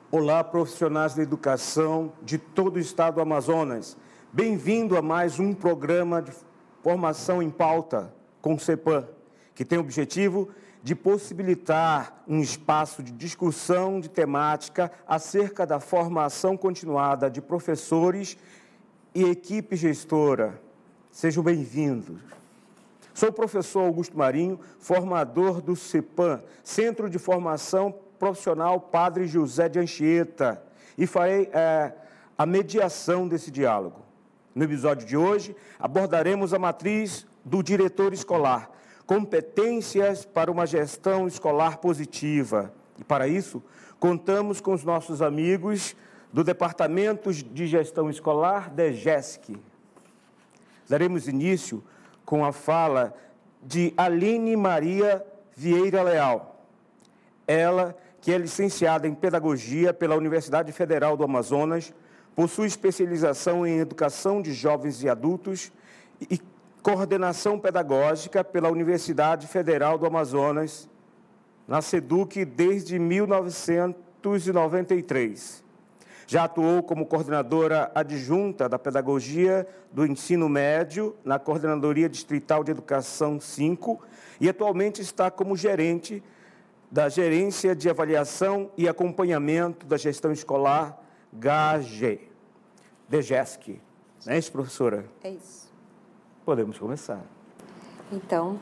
Olá, profissionais da educação de todo o estado do Amazonas. Bem-vindo a mais um programa de formação em pauta com o CEPAM, que tem o objetivo de possibilitar um espaço de discussão de temática acerca da formação continuada de professores e equipe gestora. Sejam bem-vindos. Sou o professor Augusto Marinho, formador do CEPAM, Centro de Formação Profissional Padre José de Anchieta, e farei a mediação desse diálogo. No episódio de hoje, abordaremos a matriz do diretor escolar, competências para uma gestão escolar positiva. E para isso, contamos com os nossos amigos do Departamento de Gestão Escolar, DEGESC. Daremos início com a fala de Aline Maria Vieira Leal. Ela, que é licenciada em Pedagogia pela Universidade Federal do Amazonas, possui especialização em Educação de Jovens e Adultos e Coordenação Pedagógica pela Universidade Federal do Amazonas, na SEDUC desde 1993. Já atuou como coordenadora adjunta da Pedagogia do Ensino Médio na Coordenadoria Distrital de Educação 5 e atualmente está como gerente da Gerência de Avaliação e Acompanhamento da Gestão Escolar, DEGESC. Não é isso, professora? É isso. Podemos começar. Então,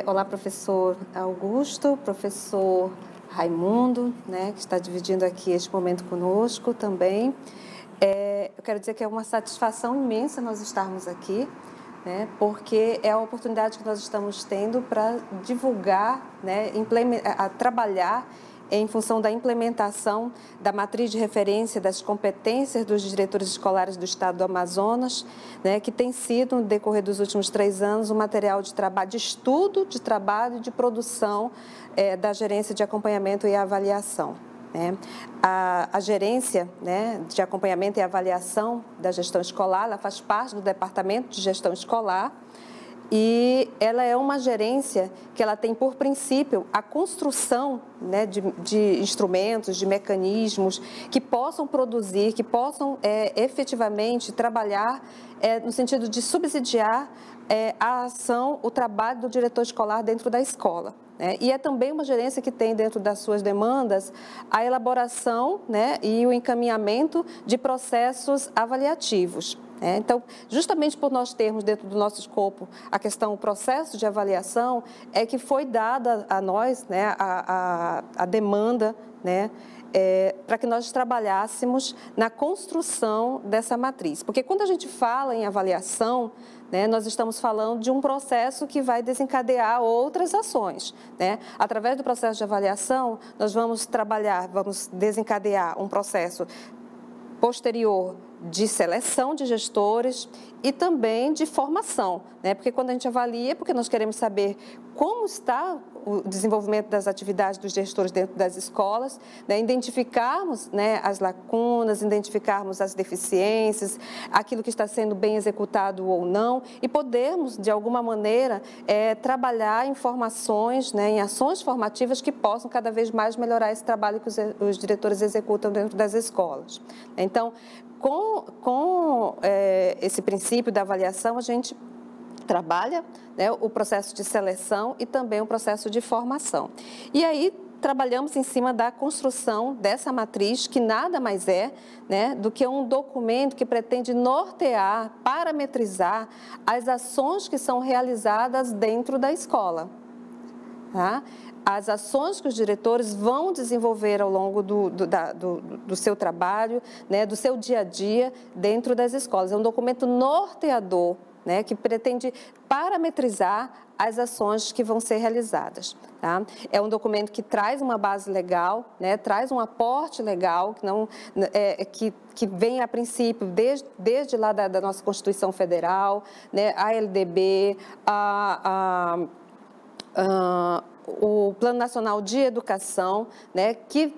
olá, professor Augusto, professor Raimundo, que está dividindo aqui este momento conosco também. Eu quero dizer que é uma satisfação imensa nós estarmos aqui, porque é a oportunidade que nós estamos tendo para divulgar, trabalhar em função da implementação da matriz de referência das competências dos diretores escolares do estado do Amazonas, que tem sido, no decorrer dos últimos 3 anos, um material de trabalho, de estudo, de trabalho e de produção da gerência de acompanhamento e avaliação. A gerência de acompanhamento e avaliação da gestão escolar, ela faz parte do Departamento de Gestão Escolar e ela é uma gerência que ela tem por princípio a construção de instrumentos, de mecanismos que possam produzir, que possam efetivamente trabalhar no sentido de subsidiar a ação, o trabalho do diretor escolar dentro da escola. E é também uma gerência que tem dentro das suas demandas a elaboração e o encaminhamento de processos avaliativos. Então, justamente por nós termos dentro do nosso escopo a questão, o processo de avaliação, é que foi dada a nós a demanda, para que nós trabalhássemos na construção dessa matriz. Porque quando a gente fala em avaliação, nós estamos falando de um processo que vai desencadear outras ações. Através do processo de avaliação, nós vamos desencadear um processo posterior de seleção de gestores e também de formação, porque quando a gente avalia, porque nós queremos saber como está o desenvolvimento das atividades dos gestores dentro das escolas, identificarmos as lacunas, identificarmos as deficiências, aquilo que está sendo bem executado ou não, e podermos, de alguma maneira, trabalhar em formações, em ações formativas que possam cada vez mais melhorar esse trabalho que os diretores executam dentro das escolas. Então, com esse princípio da avaliação, a gente trabalha o processo de seleção e também o processo de formação. E aí, trabalhamos em cima da construção dessa matriz, que nada mais é do que um documento que pretende nortear, parametrizar as ações que são realizadas dentro da escola. As ações que os diretores vão desenvolver ao longo do seu trabalho, do seu dia a dia dentro das escolas. É um documento norteador, que pretende parametrizar as ações que vão ser realizadas. É um documento que traz uma base legal, traz um aporte legal, que vem a princípio desde lá da nossa Constituição Federal, a LDB, o Plano Nacional de Educação, que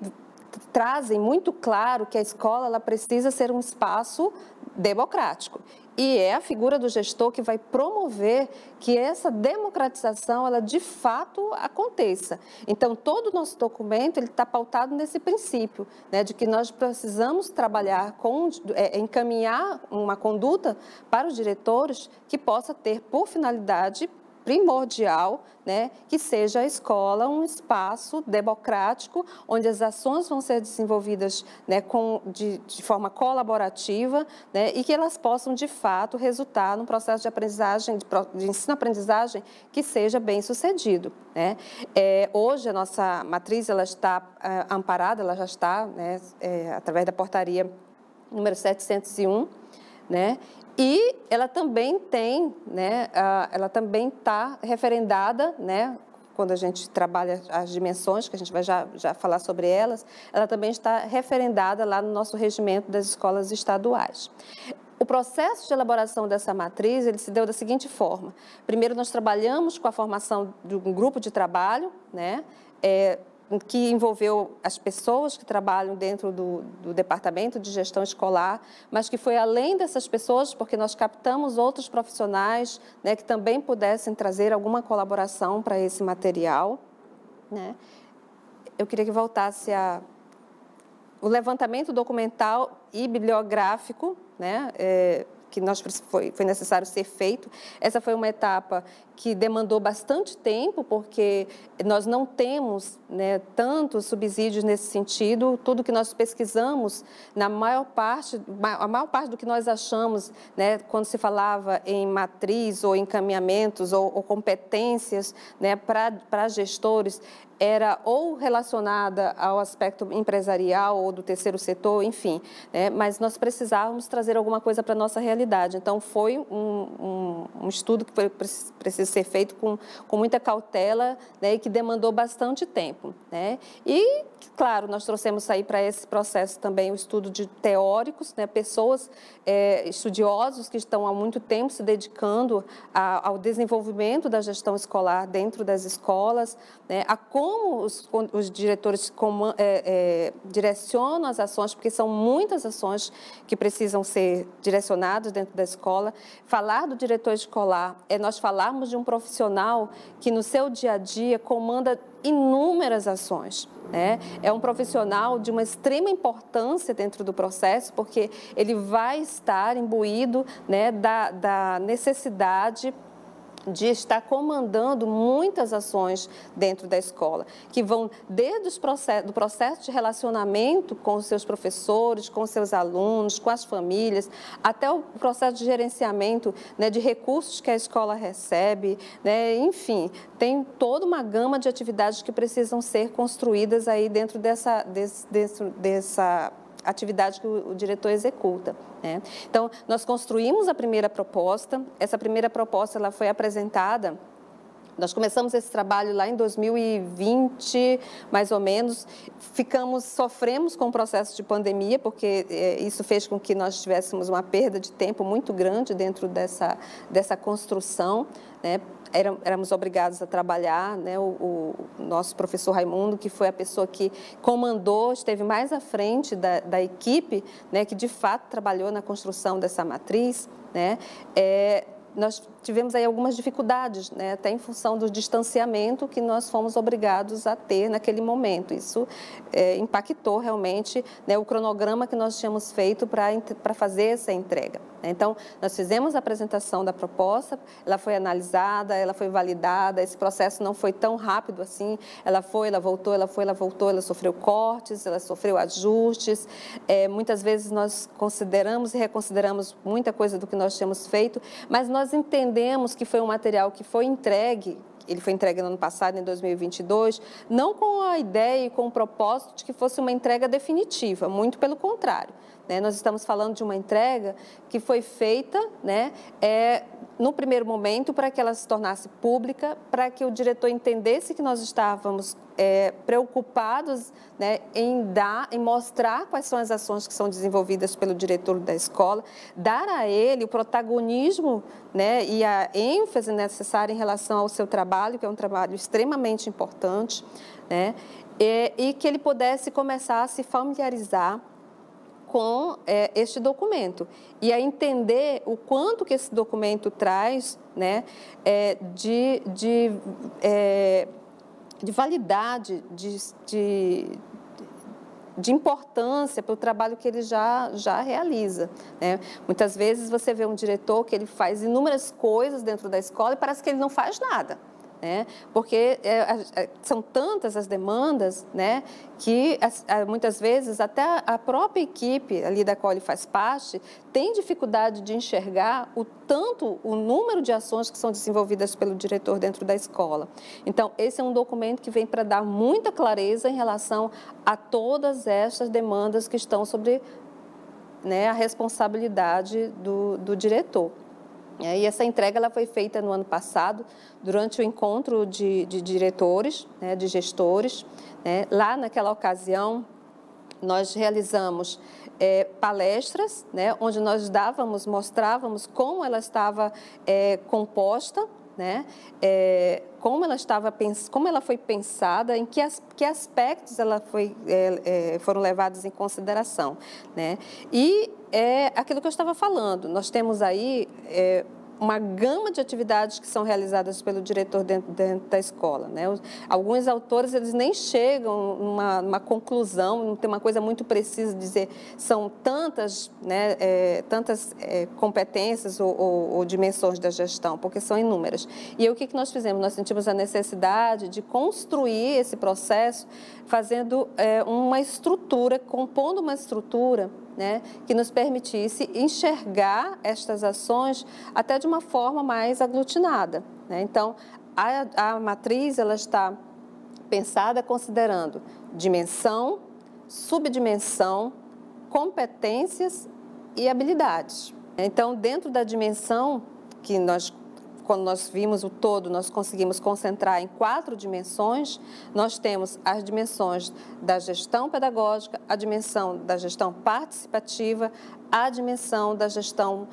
trazem muito claro que a escola ela precisa ser um espaço democrático. E é a figura do gestor que vai promover que essa democratização, ela de fato aconteça. Então, todo o nosso documento está pautado nesse princípio, né, de que nós precisamos trabalhar encaminhar uma conduta para os diretores que possa ter por finalidade primordial, né, que seja a escola um espaço democrático, onde as ações vão ser desenvolvidas, né, de forma colaborativa, né, e que elas possam, de fato, resultar num processo de aprendizagem, de ensino-aprendizagem que seja bem sucedido, né. Hoje, a nossa matriz ela está amparada, ela já está, né, através da portaria número 701, né, e ela também tem, né, ela também está referendada, né, quando a gente trabalha as dimensões, que a gente vai já falar sobre elas, ela também está referendada lá no nosso regimento das escolas estaduais. O processo de elaboração dessa matriz, ele se deu da seguinte forma. Primeiro, nós trabalhamos com a formação de um grupo de trabalho, né, que envolveu as pessoas que trabalham dentro do Departamento de Gestão Escolar, mas que foi além dessas pessoas, porque nós captamos outros profissionais, né, que também pudessem trazer alguma colaboração para esse material, né. Eu queria que voltasse o levantamento documental e bibliográfico, né, que foi necessário ser feito. Essa foi uma etapa que demandou bastante tempo, porque nós não temos, né, tantos subsídios nesse sentido. Tudo que nós pesquisamos, a maior parte do que nós achamos, né, quando se falava em matriz ou encaminhamentos ou competências, né, para gestores, era ou relacionada ao aspecto empresarial ou do terceiro setor, enfim, né, mas nós precisávamos trazer alguma coisa para a nossa realidade. Então, foi um estudo que precisa ser feito com muita cautela, né, e que demandou bastante tempo, né? E, claro, nós trouxemos aí para esse processo também o estudo de teóricos, né, pessoas, estudiosos que estão há muito tempo se dedicando ao desenvolvimento da gestão escolar dentro das escolas, né, a como os diretores direcionam as ações, porque são muitas ações que precisam ser direcionadas dentro da escola. Falar do diretor escolar é nós falarmos de um profissional que no seu dia a dia comanda inúmeras ações, né? É um profissional de uma extrema importância dentro do processo, porque ele vai estar imbuído, né, da necessidade de estar comandando muitas ações dentro da escola, que vão desde do processo de relacionamento com os seus professores, com os seus alunos, com as famílias, até o processo de gerenciamento, né, de recursos que a escola recebe, né, enfim, tem toda uma gama de atividades que precisam ser construídas aí dentro dessa atividade que o diretor executa, né? Então, nós construímos a primeira proposta. Essa primeira proposta ela foi apresentada. Nós começamos esse trabalho lá em 2020, mais ou menos. Sofremos com o processo de pandemia, porque isso fez com que nós tivéssemos uma perda de tempo muito grande dentro dessa construção, né? Éramos obrigados a trabalhar, né? O nosso professor Raimundo, que foi a pessoa que comandou, esteve mais à frente da equipe, né? Que de fato trabalhou na construção dessa matriz, né? Nós tivemos aí algumas dificuldades, né, até em função do distanciamento que nós fomos obrigados a ter naquele momento. Isso impactou realmente, né, o cronograma que nós tínhamos feito para fazer essa entrega. Então, nós fizemos a apresentação da proposta, ela foi analisada, ela foi validada, esse processo não foi tão rápido assim, ela voltou, ela sofreu cortes, ela sofreu ajustes, muitas vezes nós consideramos e reconsideramos muita coisa do que nós tínhamos feito, mas nós entendemos que foi um material que foi entregue. Ele foi entregue no ano passado, em 2022, não com a ideia e com o propósito de que fosse uma entrega definitiva, muito pelo contrário, né? Nós estamos falando de uma entrega que foi feita, né, no primeiro momento para que ela se tornasse pública, para que o diretor entendesse que nós estávamos preocupados, né, em mostrar quais são as ações que são desenvolvidas pelo diretor da escola, dar a ele o protagonismo, né, e a ênfase necessária em relação ao seu trabalho, que é um trabalho extremamente importante, né, e que ele pudesse começar a se familiarizar com este documento e a entender o quanto que esse documento traz, né, de validade, de importância para o trabalho que ele já realiza, né? Muitas vezes você vê um diretor que ele faz inúmeras coisas dentro da escola e parece que ele não faz nada, né? Porque são tantas as demandas, né, que muitas vezes até a própria equipe ali da qual ele faz parte tem dificuldade de enxergar o número de ações que são desenvolvidas pelo diretor dentro da escola. Então, esse é um documento que vem para dar muita clareza em relação a todas estas demandas que estão sobre, né, a responsabilidade do diretor. E essa entrega ela foi feita no ano passado, durante o encontro de diretores, né, de gestores, né. Lá naquela ocasião, nós realizamos palestras, né, onde nós mostrávamos como ela estava composta, né, como ela foi pensada, em que aspectos foram levados em consideração, né? E aquilo que eu estava falando, nós temos aí uma gama de atividades que são realizadas pelo diretor dentro da escola, né? Alguns autores, eles nem chegam numa conclusão, não tem uma coisa muito precisa de dizer, são tantas, né, competências ou dimensões da gestão, porque são inúmeras. E aí, o que nós fizemos? Nós sentimos a necessidade de construir esse processo fazendo uma estrutura, compondo uma estrutura, né, que nos permitisse enxergar estas ações até de uma forma mais aglutinada, né? Então, a matriz ela está pensada considerando dimensão, subdimensão, competências e habilidades. Então, dentro da dimensão que quando nós vimos o todo, nós conseguimos concentrar em 4 dimensões. Nós temos as dimensões da gestão pedagógica, a dimensão da gestão participativa, a dimensão da gestão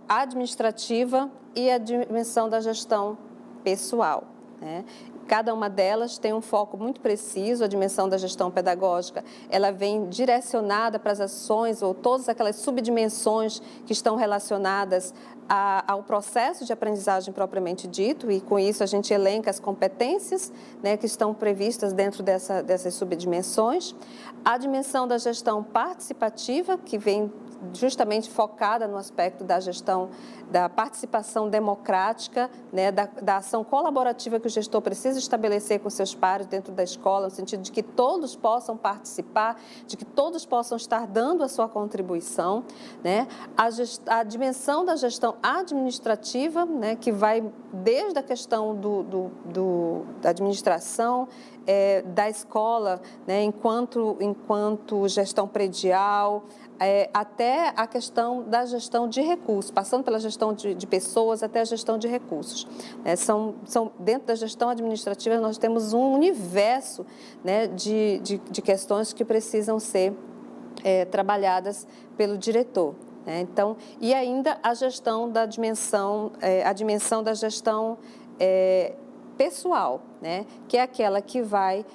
administrativa e a dimensão da gestão pessoal, né? Cada uma delas tem um foco muito preciso. A dimensão da gestão pedagógica, ela vem direcionada para as ações ou todas aquelas subdimensões que estão relacionadas ao processo de aprendizagem propriamente dito, e com isso a gente elenca as competências, né, que estão previstas dentro dessas subdimensões. A dimensão da gestão participativa, que vem justamente focada no aspecto da gestão, da participação democrática, né, da ação colaborativa que o gestor precisa estabelecer com seus pares dentro da escola, no sentido de que todos possam participar, de que todos possam estar dando a sua contribuição, né? A dimensão da gestão administrativa, né, que vai desde a questão da administração, da escola, né, enquanto gestão predial, até a questão da gestão de recursos, passando pela gestão de pessoas até a gestão de recursos. Dentro da gestão administrativa, nós temos um universo, né, de questões que precisam ser trabalhadas pelo diretor, né? Então, e ainda a gestão da dimensão, a dimensão da gestão pessoal, né, que é aquela que vai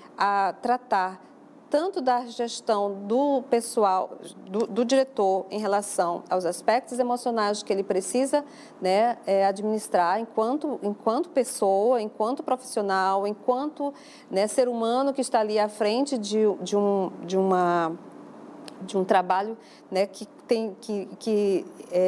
tratar tanto da gestão do pessoal, do diretor em relação aos aspectos emocionais que ele precisa, né, administrar enquanto pessoa, enquanto profissional, enquanto, né, ser humano que está ali à frente de um trabalho, né, que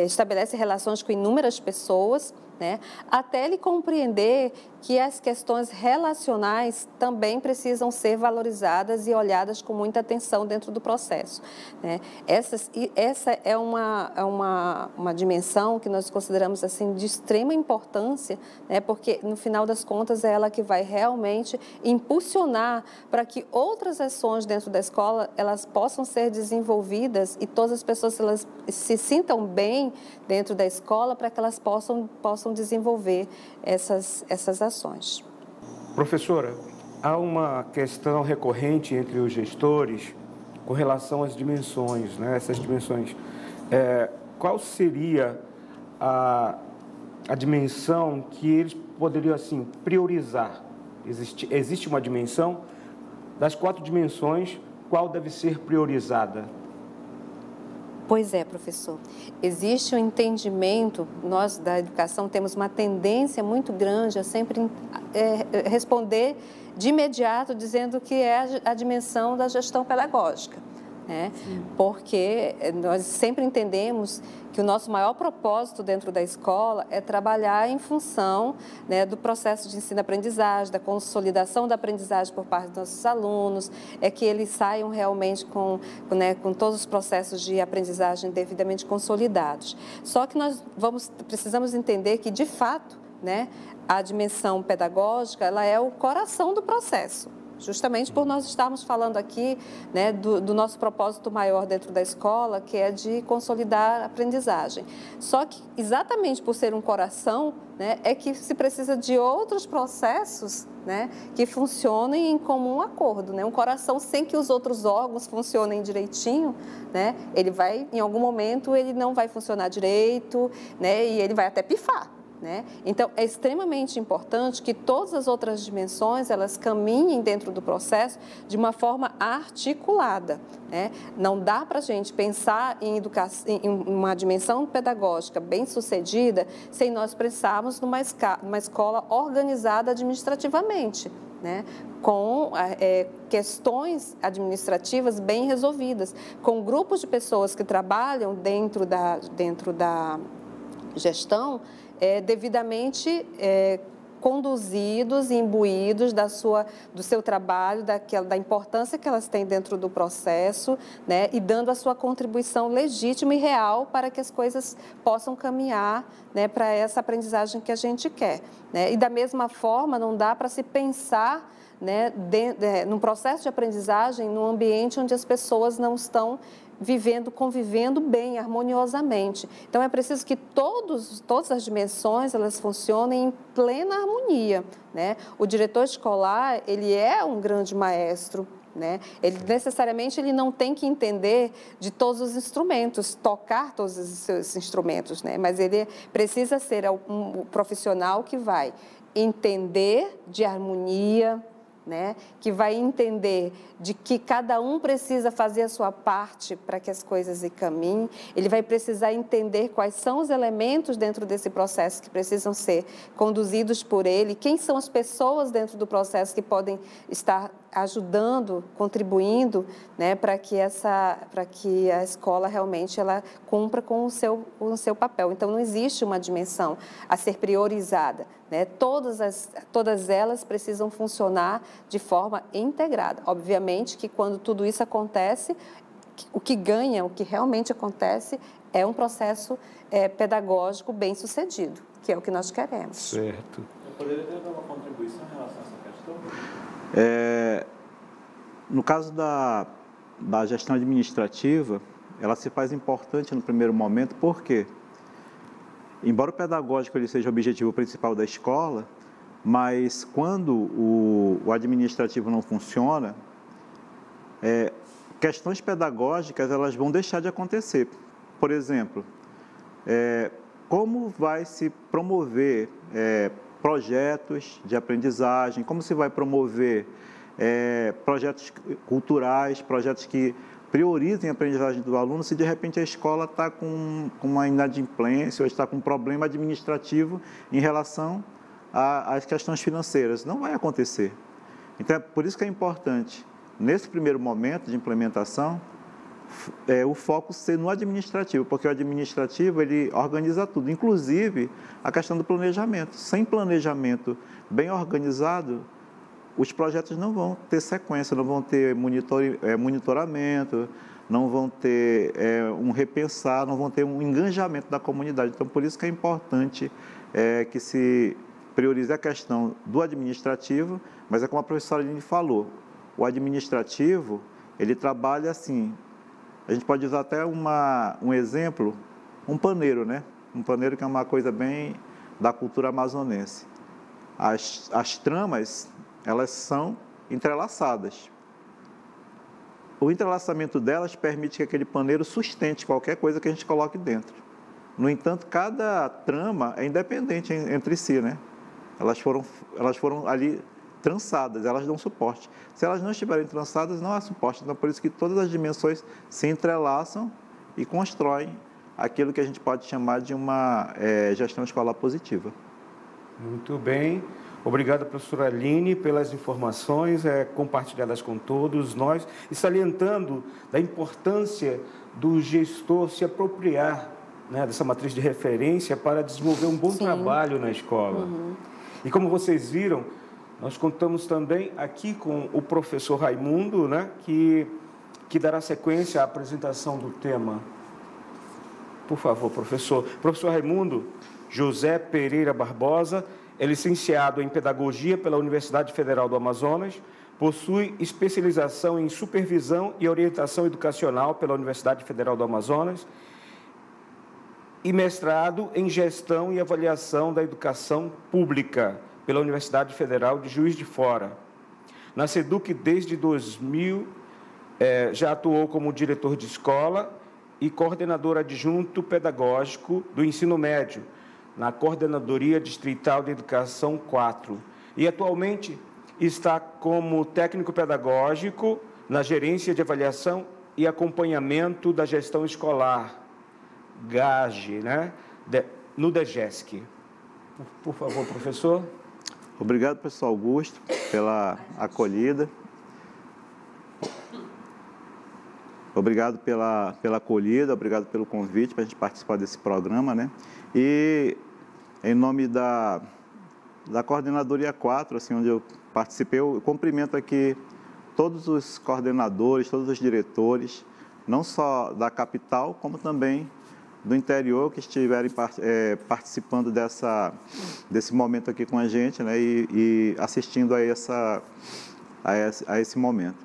estabelece relações com inúmeras pessoas, né, até ele compreender que as questões relacionais também precisam ser valorizadas e olhadas com muita atenção dentro do processo, né? Essa é uma dimensão que nós consideramos assim de extrema importância, né, porque no final das contas é ela que vai realmente impulsionar para que outras ações dentro da escola elas possam ser desenvolvidas e todas as pessoas elas se sintam bem dentro da escola para que elas possam desenvolver essas ações. Professora, há uma questão recorrente entre os gestores com relação às dimensões, né? Essas dimensões. Qual seria a dimensão que eles poderiam assim priorizar? Existe uma dimensão? Das 4 dimensões, qual deve ser priorizada? Pois é, professor. Existe um entendimento, nós da educação temos uma tendência muito grande a sempre responder de imediato dizendo que é a dimensão da gestão pedagógica, né? Porque nós sempre entendemos que o nosso maior propósito dentro da escola é trabalhar em função, né, do processo de ensino-aprendizagem, da consolidação da aprendizagem por parte dos nossos alunos, é que eles saiam realmente com todos os processos de aprendizagem devidamente consolidados. Só que nós precisamos entender que, de fato, né, a dimensão pedagógica, ela é o coração do processo. Justamente por nós estarmos falando aqui, né, do nosso propósito maior dentro da escola, que é de consolidar a aprendizagem. Só que, exatamente por ser um coração, né, é que se precisa de outros processos, né, que funcionem em comum acordo, né? Um coração sem que os outros órgãos funcionem direitinho, né, ele vai, em algum momento, ele não vai funcionar direito, né, e ele vai até pifar. Né? Então, é extremamente importante que todas as outras dimensões, elas caminhem dentro do processo de uma forma articulada, né? Não dá para a gente pensar em uma dimensão pedagógica bem-sucedida sem nós pensarmos numa escola organizada administrativamente, né? Com questões administrativas bem resolvidas, com grupos de pessoas que trabalham dentro da gestão, devidamente conduzidos e imbuídos do seu trabalho, da importância que elas têm dentro do processo, né, e dando a sua contribuição legítima e real para que as coisas possam caminhar, né, para essa aprendizagem que a gente quer, né? E da mesma forma, não dá para se pensar, né, num processo de aprendizagem num ambiente onde as pessoas não estão convivendo bem, harmoniosamente. Então, é preciso que todas as dimensões, elas funcionem em plena harmonia, né? O diretor escolar, ele é um grande maestro, né? Ele necessariamente não tem que entender de todos os instrumentos, tocar todos os seus instrumentos, né? Mas ele precisa ser um profissional que vai entender de harmonia, né, que vai entender de que cada um precisa fazer a sua parte para que as coisas caminhem. Ele vai precisar entender quais são os elementos dentro desse processo que precisam ser conduzidos por ele, quem são as pessoas dentro do processo que podem estar ajudando, contribuindo, né, para que a escola realmente ela cumpra com o seu papel. Então, não existe uma dimensão a ser priorizada, né? Todas elas precisam funcionar de forma integrada. Obviamente que quando tudo isso acontece, o que realmente acontece é um processo pedagógico bem sucedido, que é o que nós queremos. Certo. Eu poderia dar uma contribuição em relação a essa questão? No caso da gestão administrativa, ela se faz importante no primeiro momento, porque, embora o pedagógico ele seja o objetivo principal da escola, mas quando o administrativo não funciona, questões pedagógicas elas vão deixar de acontecer. Por exemplo, como vai se promover projetos de aprendizagem, como se vai promover projetos culturais, projetos que priorizem a aprendizagem do aluno, se de repente a escola está com uma inadimplência ou está com um problema administrativo em relação às questões financeiras. Não vai acontecer. Então, é por isso que é importante, nesse primeiro momento de implementação, o foco ser no administrativo, porque o administrativo ele organiza tudo, inclusive a questão do planejamento. Sem planejamento bem organizado, os projetos não vão ter sequência, não vão ter monitoramento, não vão ter um repensar, não vão ter um engajamento da comunidade. Então, por isso que é importante que se priorize a questão do administrativo, mas é como a professora Aline falou, o administrativo, ele trabalha assim, a gente pode usar até um exemplo, um paneiro, né? Um paneiro que é uma coisa bem da cultura amazonense. As tramas, elas são entrelaçadas. O entrelaçamento delas permite que aquele paneiro sustente qualquer coisa que a gente coloque dentro. No entanto, cada trama é independente entre si, né? Elas foram ali trançadas, elas dão suporte. Se elas não estiverem trançadas, não há suporte. Então, por isso que todas as dimensões se entrelaçam e constroem aquilo que a gente pode chamar de uma gestão escolar positiva. Muito bem. Obrigado, professora Aline, pelas informações compartilhadas com todos nós e salientando da importância do gestor se apropriar, né, dessa matriz de referência para desenvolver um bom trabalho na escola. E como vocês viram, nós contamos também aqui com o professor Raimundo, né, que dará sequência à apresentação do tema. Por favor, professor. Professor Raimundo José Pereira Barbosa é licenciado em Pedagogia pela Universidade Federal do Amazonas, possui especialização em Supervisão e Orientação Educacional pela Universidade Federal do Amazonas e mestrado em Gestão e Avaliação da Educação Pública pela Universidade Federal de Juiz de Fora. Na SEDUC, desde 2000, já atuou como diretor de escola e coordenador adjunto pedagógico do ensino médio, na Coordenadoria Distrital de Educação 4. E atualmente está como técnico pedagógico na Gerência de Avaliação e Acompanhamento da Gestão Escolar, GAGE, né? No DEGESC. Por favor, professor. Obrigado, professor Augusto, pela acolhida. Obrigado pela acolhida, obrigado pelo convite para a gente participar desse programa, né? E em nome da Coordenadoria 4, assim, onde eu participei, eu cumprimento aqui todos os coordenadores, todos os diretores, não só da capital, como também do interior, que estiverem participando desse momento aqui com a gente, né? E assistindo a esse momento.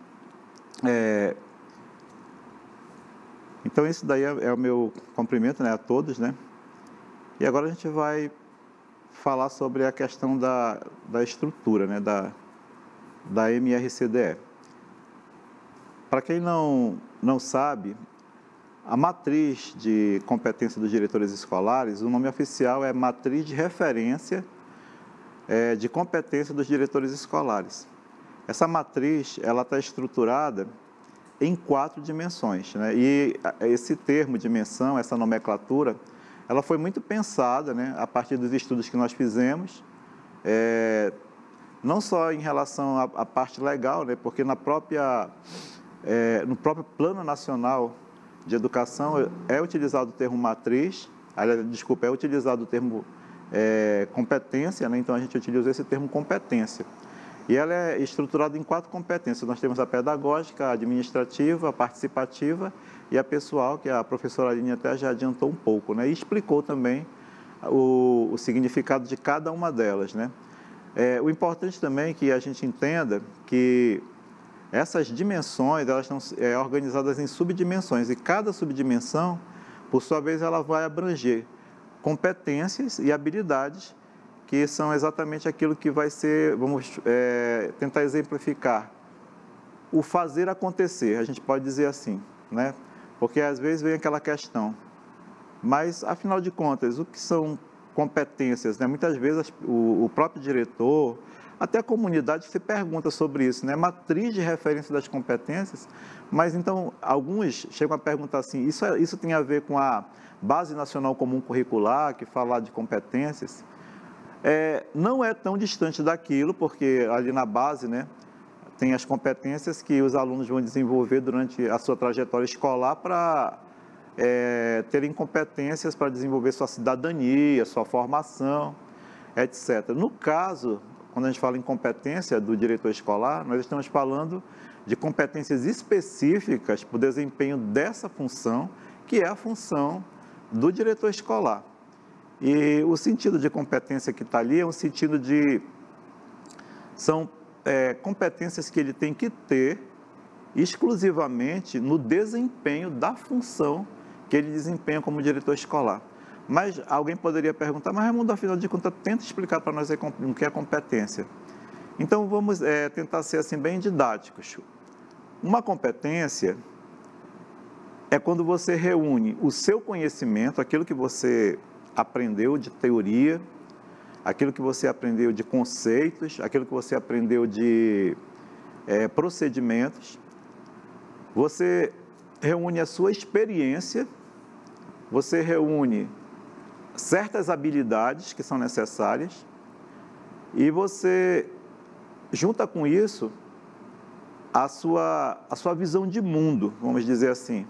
Então, isso daí é o meu cumprimento, né, a todos, né? E agora a gente vai falar sobre a questão da estrutura, né, da MRCDE. Para quem não sabe, a matriz de competência dos diretores escolares, o nome oficial é Matriz de Referência de Competência dos Diretores Escolares. Essa matriz, ela está estruturada em 4 dimensões, né? E esse termo, dimensão, essa nomenclatura, ela foi muito pensada, né, a partir dos estudos que nós fizemos, não só em relação à parte legal, né, porque no próprio Plano Nacional de Educação é utilizado o termo matriz, é utilizado o termo competência, né, então a gente utiliza esse termo competência. E ela é estruturada em 4 competências. Nós temos a pedagógica, a administrativa, a participativa e a pessoal, que a professora Aline até já adiantou um pouco, né? E explicou também o significado de cada uma delas, né? O importante também é que a gente entenda que essas dimensões, elas estão organizadas em subdimensões, e cada subdimensão, por sua vez, ela vai abranger competências e habilidades que são exatamente aquilo que vai ser, vamos tentar exemplificar, o fazer acontecer, a gente pode dizer assim, né? Porque às vezes vem aquela questão, mas afinal de contas, o que são competências, né? Muitas vezes o próprio diretor, até a comunidade se pergunta sobre isso, né? Matriz de referência das competências, mas então alguns chegam a perguntar assim, isso tem a ver com a Base Nacional Comum Curricular, que fala de competências? Não é tão distante daquilo, porque ali na base, né, tem as competências que os alunos vão desenvolver durante a sua trajetória escolar para terem competências para desenvolver sua cidadania, sua formação, etc. No caso, quando a gente fala em competência do diretor escolar, nós estamos falando de competências específicas para o desempenho dessa função, que é a função do diretor escolar. E o sentido de competência que está ali é um sentido de... São competências que ele tem que ter exclusivamente no desempenho da função que ele desempenha como diretor escolar. Mas alguém poderia perguntar, mas Raimundo, afinal de contas, tenta explicar para nós o que é competência. Então, vamos tentar ser assim bem didáticos. Uma competência é quando você reúne o seu conhecimento, aquilo que você aprendeu de teoria, aquilo que você aprendeu de conceitos, aquilo que você aprendeu de procedimentos, você reúne a sua experiência, você reúne certas habilidades que são necessárias e você junta com isso a sua visão de mundo, vamos dizer assim.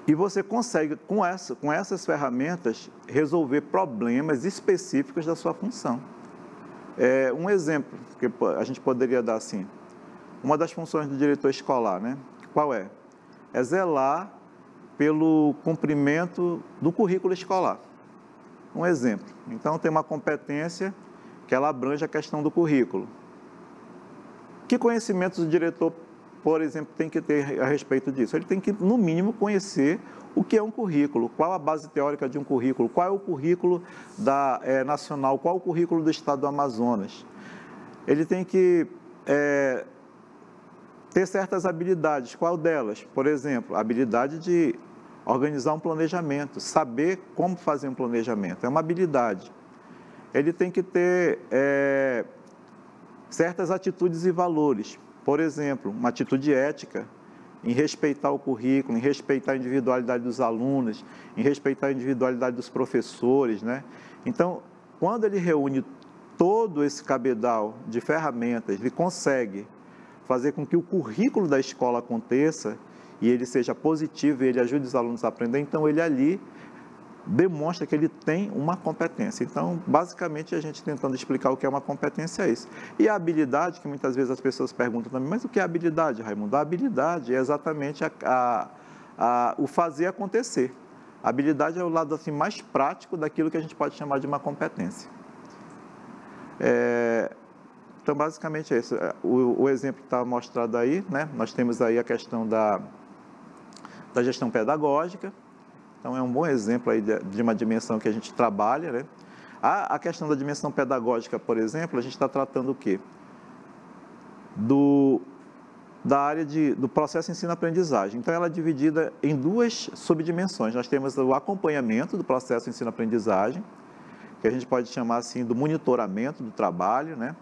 E você consegue, com essas ferramentas, resolver problemas específicos da sua função. Um exemplo que a gente poderia dar assim, uma das funções do diretor escolar, né? Qual é? É zelar pelo cumprimento do currículo escolar. Um exemplo. Então, tem uma competência que ela abrange a questão do currículo. Que conhecimentos o diretor, por exemplo, tem que ter a respeito disso? Ele tem que, no mínimo, conhecer o que é um currículo, qual a base teórica de um currículo, qual é o currículo nacional, qual é o currículo do Estado do Amazonas. Ele tem que ter certas habilidades. Qual delas? Por exemplo, a habilidade de organizar um planejamento, saber como fazer um planejamento, é uma habilidade. Ele tem que ter certas atitudes e valores. Por exemplo, uma atitude ética em respeitar o currículo, em respeitar a individualidade dos alunos, em respeitar a individualidade dos professores, né? Então, quando ele reúne todo esse cabedal de ferramentas, ele consegue fazer com que o currículo da escola aconteça e ele seja positivo e ele ajude os alunos a aprender, então ele ali demonstra que ele tem uma competência. Então, basicamente, a gente tentando explicar o que é uma competência é isso. E a habilidade, que muitas vezes as pessoas perguntam também, mas o que é habilidade, Raimundo? A habilidade é exatamente o fazer acontecer. A habilidade é o lado assim, mais prático daquilo que a gente pode chamar de uma competência. Então, basicamente é isso. O exemplo que está mostrado aí, né? Nós temos aí a questão da gestão pedagógica. Então, é um bom exemplo aí de uma dimensão que a gente trabalha, né? A questão da dimensão pedagógica, por exemplo, a gente está tratando o quê? Da área do processo ensino-aprendizagem. Então, ela é dividida em duas subdimensões. Nós temos o acompanhamento do processo ensino-aprendizagem, que a gente pode chamar assim do monitoramento do trabalho, né?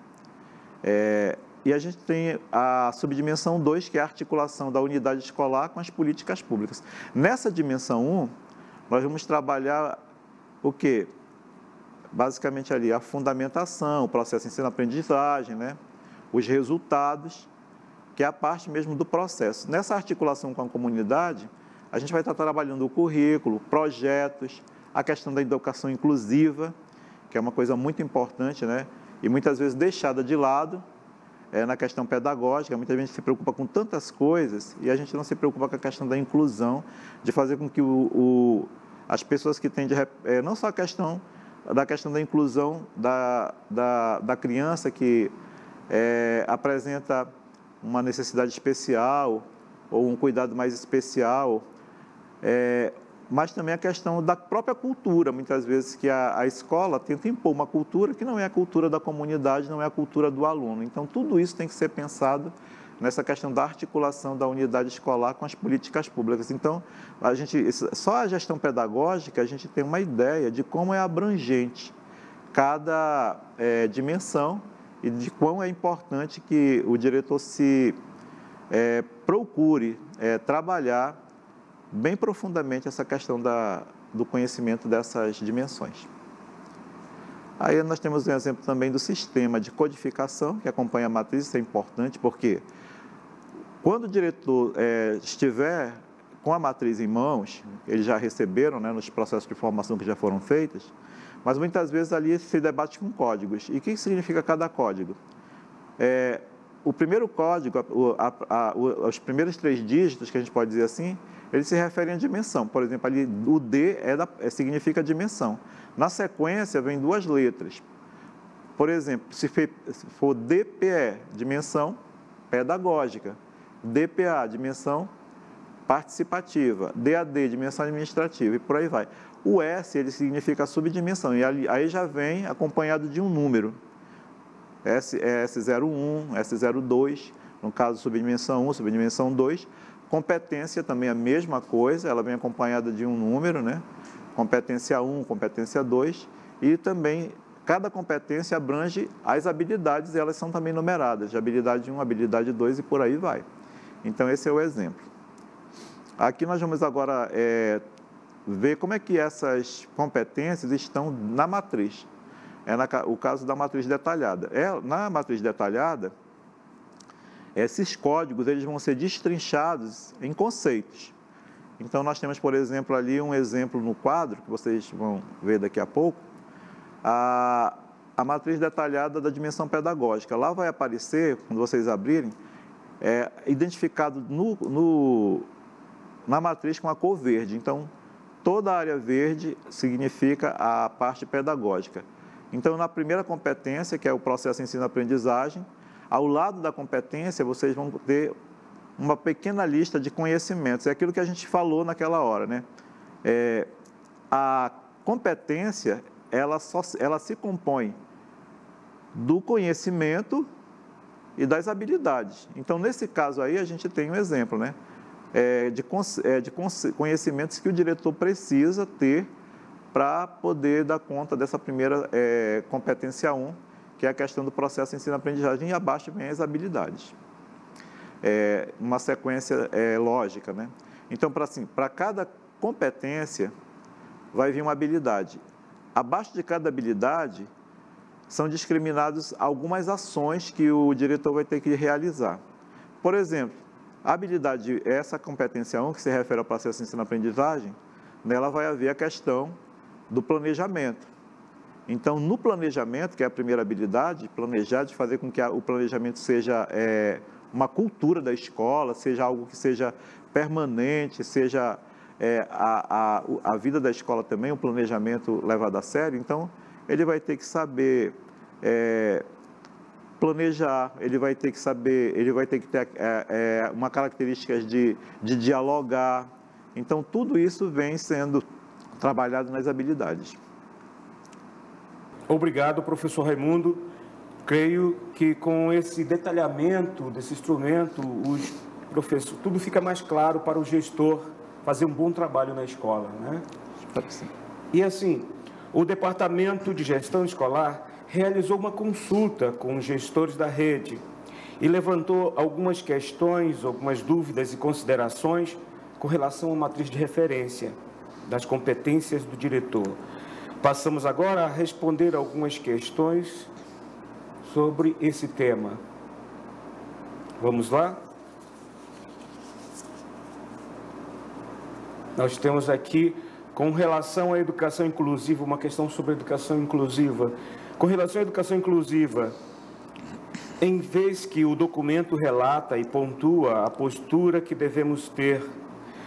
E a gente tem a subdimensão 2, que é a articulação da unidade escolar com as políticas públicas. Nessa dimensão 1, nós vamos trabalhar o quê? Basicamente ali a fundamentação, o processo ensino-aprendizagem, né? Os resultados, que é a parte mesmo do processo. Nessa articulação com a comunidade, a gente vai estar trabalhando o currículo, projetos, a questão da educação inclusiva, que é uma coisa muito importante, né? E muitas vezes deixada de lado na questão pedagógica. Muita gente se preocupa com tantas coisas e a gente não se preocupa com a questão da inclusão, de fazer com que as pessoas que têm, não só a questão da inclusão da criança que apresenta uma necessidade especial ou um cuidado mais especial, mas também a questão da própria cultura, muitas vezes que a escola tenta impor uma cultura que não é a cultura da comunidade, não é a cultura do aluno. Então, tudo isso tem que ser pensado nessa questão da articulação da unidade escolar com as políticas públicas. Então, só a gestão pedagógica, a gente tem uma ideia de como é abrangente cada dimensão e de quão é importante que o diretor se procure trabalhar bem profundamente essa questão do conhecimento dessas dimensões. Aí nós temos um exemplo também do sistema de codificação que acompanha a matriz. Isso é importante porque quando o diretor estiver com a matriz em mãos, eles já receberam, né, nos processos de formação que já foram feitos, mas muitas vezes ali se debate com códigos. E o que significa cada código? O primeiro código, os primeiros 3 dígitos, que a gente pode dizer assim, eles se referem à dimensão. Por exemplo, ali o D significa dimensão. Na sequência, vem 2 letras. Por exemplo, se for DPE, dimensão pedagógica. DPA, dimensão participativa. DAD, dimensão administrativa, e por aí vai. O S, ele significa subdimensão, e aí já vem acompanhado de um número. S01, S02, no caso, subdimensão 1, subdimensão 2. Competência também é a mesma coisa, ela vem acompanhada de um número, né? Competência 1, competência 2, e também cada competência abrange as habilidades, e elas são também numeradas, de habilidade 1, habilidade 2 e por aí vai. Então, esse é o exemplo. Aqui nós vamos agora ver como é que essas competências estão na matriz. O caso da matriz detalhada. Na matriz detalhada, esses códigos eles vão ser destrinchados em conceitos. Então, nós temos, por exemplo, ali um exemplo no quadro, que vocês vão ver daqui a pouco, a matriz detalhada da dimensão pedagógica. Lá vai aparecer, quando vocês abrirem, identificado na matriz com a cor verde. Então, toda a área verde significa a parte pedagógica. Então, na primeira competência, que é o processo ensino-aprendizagem, ao lado da competência, vocês vão ter uma pequena lista de conhecimentos. É aquilo que a gente falou naquela hora, né? A competência, ela se compõe do conhecimento e das habilidades. Então, nesse caso aí, a gente tem um exemplo, né? De conhecimentos que o diretor precisa ter para poder dar conta dessa primeira competência 1, que é a questão do processo ensino-aprendizagem, e abaixo vem as habilidades. Uma sequência lógica, né? Então, para cada competência, vai vir uma habilidade. Abaixo de cada habilidade, são discriminadas algumas ações que o diretor vai ter que realizar. Por exemplo, a habilidade, essa competência 1, que se refere ao processo de ensino-aprendizagem, nela vai haver a questão do planejamento. Então, no planejamento, que é a primeira habilidade, planejar, de fazer com que o planejamento seja uma cultura da escola, seja algo que seja permanente, seja a vida da escola também, um planejamento levado a sério. Então, ele vai ter que saber planejar, ele vai ter que saber, ele vai ter que ter uma característica de dialogar. Então, tudo isso vem sendo trabalhado nas habilidades. Obrigado, professor Raimundo. Creio que com esse detalhamento desse instrumento, tudo fica mais claro para o gestor fazer um bom trabalho na escola, né? E assim, o Departamento de Gestão Escolar realizou uma consulta com os gestores da rede e levantou algumas questões, algumas dúvidas e considerações com relação à matriz de referência das competências do diretor. Passamos agora a responder algumas questões sobre esse tema. Vamos lá? Nós temos aqui, com relação à educação inclusiva, uma questão sobre a educação inclusiva. Com relação à educação inclusiva, em vez que o documento relata e pontua a postura que devemos ter,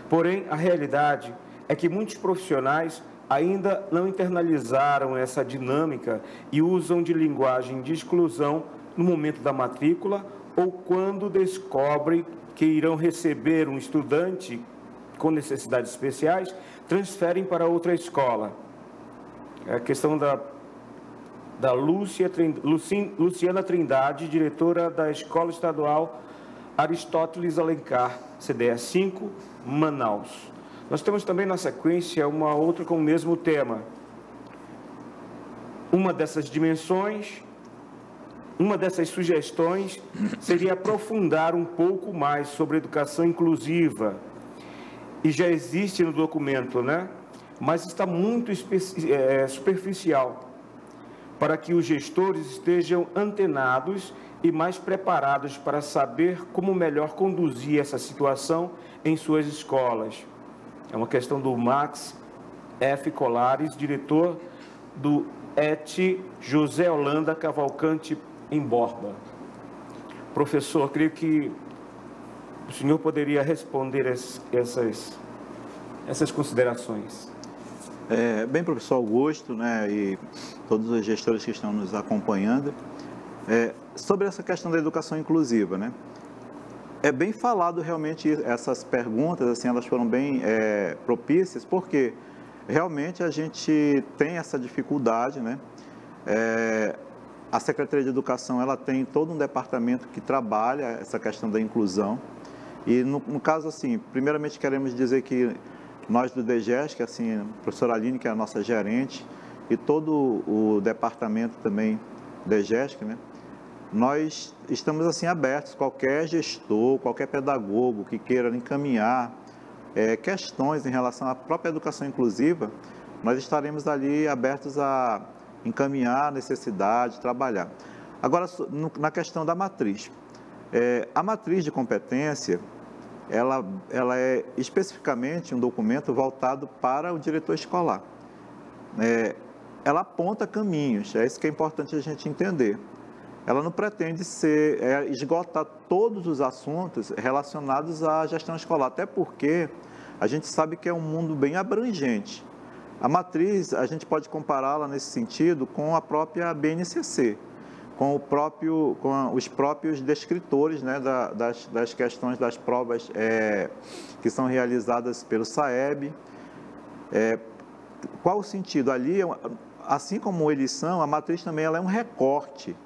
porém, a realidade é que muitos profissionais ainda não internalizaram essa dinâmica e usam de linguagem de exclusão no momento da matrícula ou quando descobrem que irão receber um estudante com necessidades especiais, transferem para outra escola. É a questão da Luciana Trindade, diretora da Escola Estadual Aristóteles Alencar, CDE 5, Manaus. Nós temos também na sequência uma outra com o mesmo tema. Uma dessas dimensões, uma dessas sugestões seria aprofundar um pouco mais sobre educação inclusiva. E já existe no documento, né? Mas está muito superficial, para que os gestores estejam antenados e mais preparados para saber como melhor conduzir essa situação em suas escolas. É uma questão do Max F. Colares, diretor do ET José Holanda Cavalcante, em Borba. Professor, creio que o senhor poderia responder essas considerações. Bem, professor Augusto, né, e todos os gestores que estão nos acompanhando, sobre essa questão da educação inclusiva, né? É bem falado realmente essas perguntas, assim, elas foram bem propícias, porque realmente a gente tem essa dificuldade, né? A Secretaria de Educação, ela tem todo um departamento que trabalha essa questão da inclusão. E no caso, assim, primeiramente queremos dizer que nós do DGESC, assim, a professora Aline, que é a nossa gerente, e todo o departamento também DGESC, né? Nós estamos assim abertos, qualquer gestor, qualquer pedagogo que queira encaminhar questões em relação à própria educação inclusiva, nós estaremos ali abertos a encaminhar a necessidade, trabalhar. Agora, na questão da matriz. A matriz de competência, ela é especificamente um documento voltado para o diretor escolar. Ela aponta caminhos, é isso que é importante a gente entender. Ela não pretende esgotar todos os assuntos relacionados à gestão escolar, até porque a gente sabe que é um mundo bem abrangente. A matriz, a gente pode compará-la nesse sentido com a própria BNCC, com os próprios descritores, né, das questões das provas que são realizadas pelo SAEB. Qual o sentido? Ali, assim como eles são, a matriz também ela é um recorte.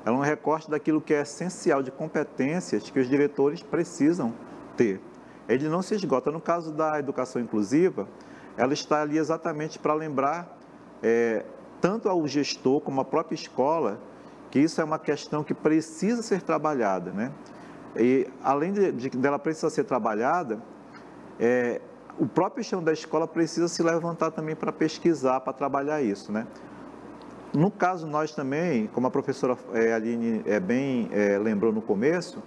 Ela é um recorte daquilo que é essencial de competências que os diretores precisam ter. Ele não se esgota. No caso da educação inclusiva, ela está ali exatamente para lembrar tanto ao gestor como à própria escola que isso é uma questão que precisa ser trabalhada, né? E além dela precisar ser trabalhada, o próprio chão da escola precisa se levantar também para pesquisar, para trabalhar isso, né? No caso, nós também, como a professora Aline bem lembrou no começo,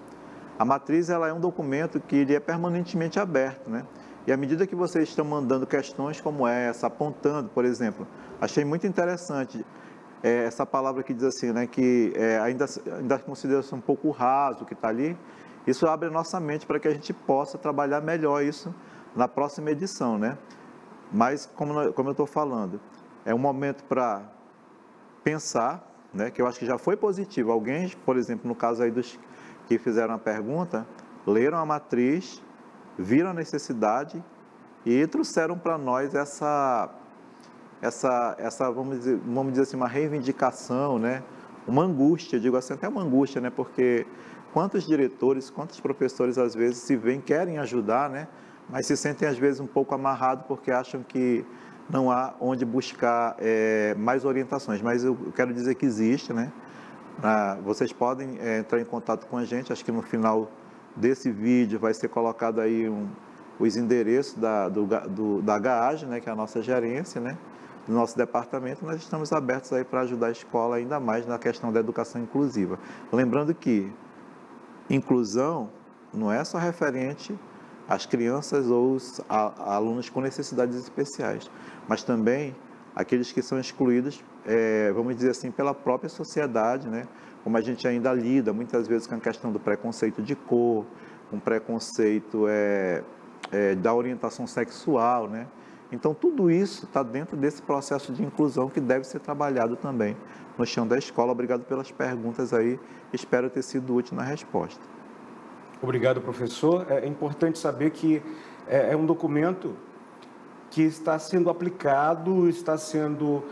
a matriz ela é um documento que ele é permanentemente aberto, né? E à medida que vocês estão mandando questões como essa, apontando, por exemplo, achei muito interessante essa palavra que diz assim, né, que ainda considera-se um pouco raso que está ali. Isso abre a nossa mente para que a gente possa trabalhar melhor isso na próxima edição, né? Mas, como eu estou falando, é um momento para pensar, né, que eu acho que já foi positivo. Alguém, por exemplo, no caso aí dos que fizeram a pergunta, leram a matriz, viram a necessidade e trouxeram para nós essa vamos dizer assim, uma reivindicação, né, uma angústia, digo assim, até uma angústia, né, porque quantos diretores, quantos professores às vezes se veem, querem ajudar, né, mas se sentem às vezes um pouco amarrados porque acham que não há onde buscar mais orientações, mas eu quero dizer que existe, né? Vocês podem entrar em contato com a gente, acho que no final desse vídeo vai ser colocado aí os endereços da GAAGE, né, que é a nossa gerência, né, do nosso departamento. Nós estamos abertos aí para ajudar a escola ainda mais na questão da educação inclusiva. Lembrando que inclusão não é só referente às crianças ou os alunos com necessidades especiais, mas também aqueles que são excluídos, vamos dizer assim, pela própria sociedade, né? Como a gente ainda lida muitas vezes com a questão do preconceito de cor, com preconceito da orientação sexual, né? Então, tudo isso está dentro desse processo de inclusão que deve ser trabalhado também no chão da escola. Obrigado pelas perguntas aí, espero ter sido útil na resposta. Obrigado, professor. É importante saber que é um documento que está sendo aplicado, está sendo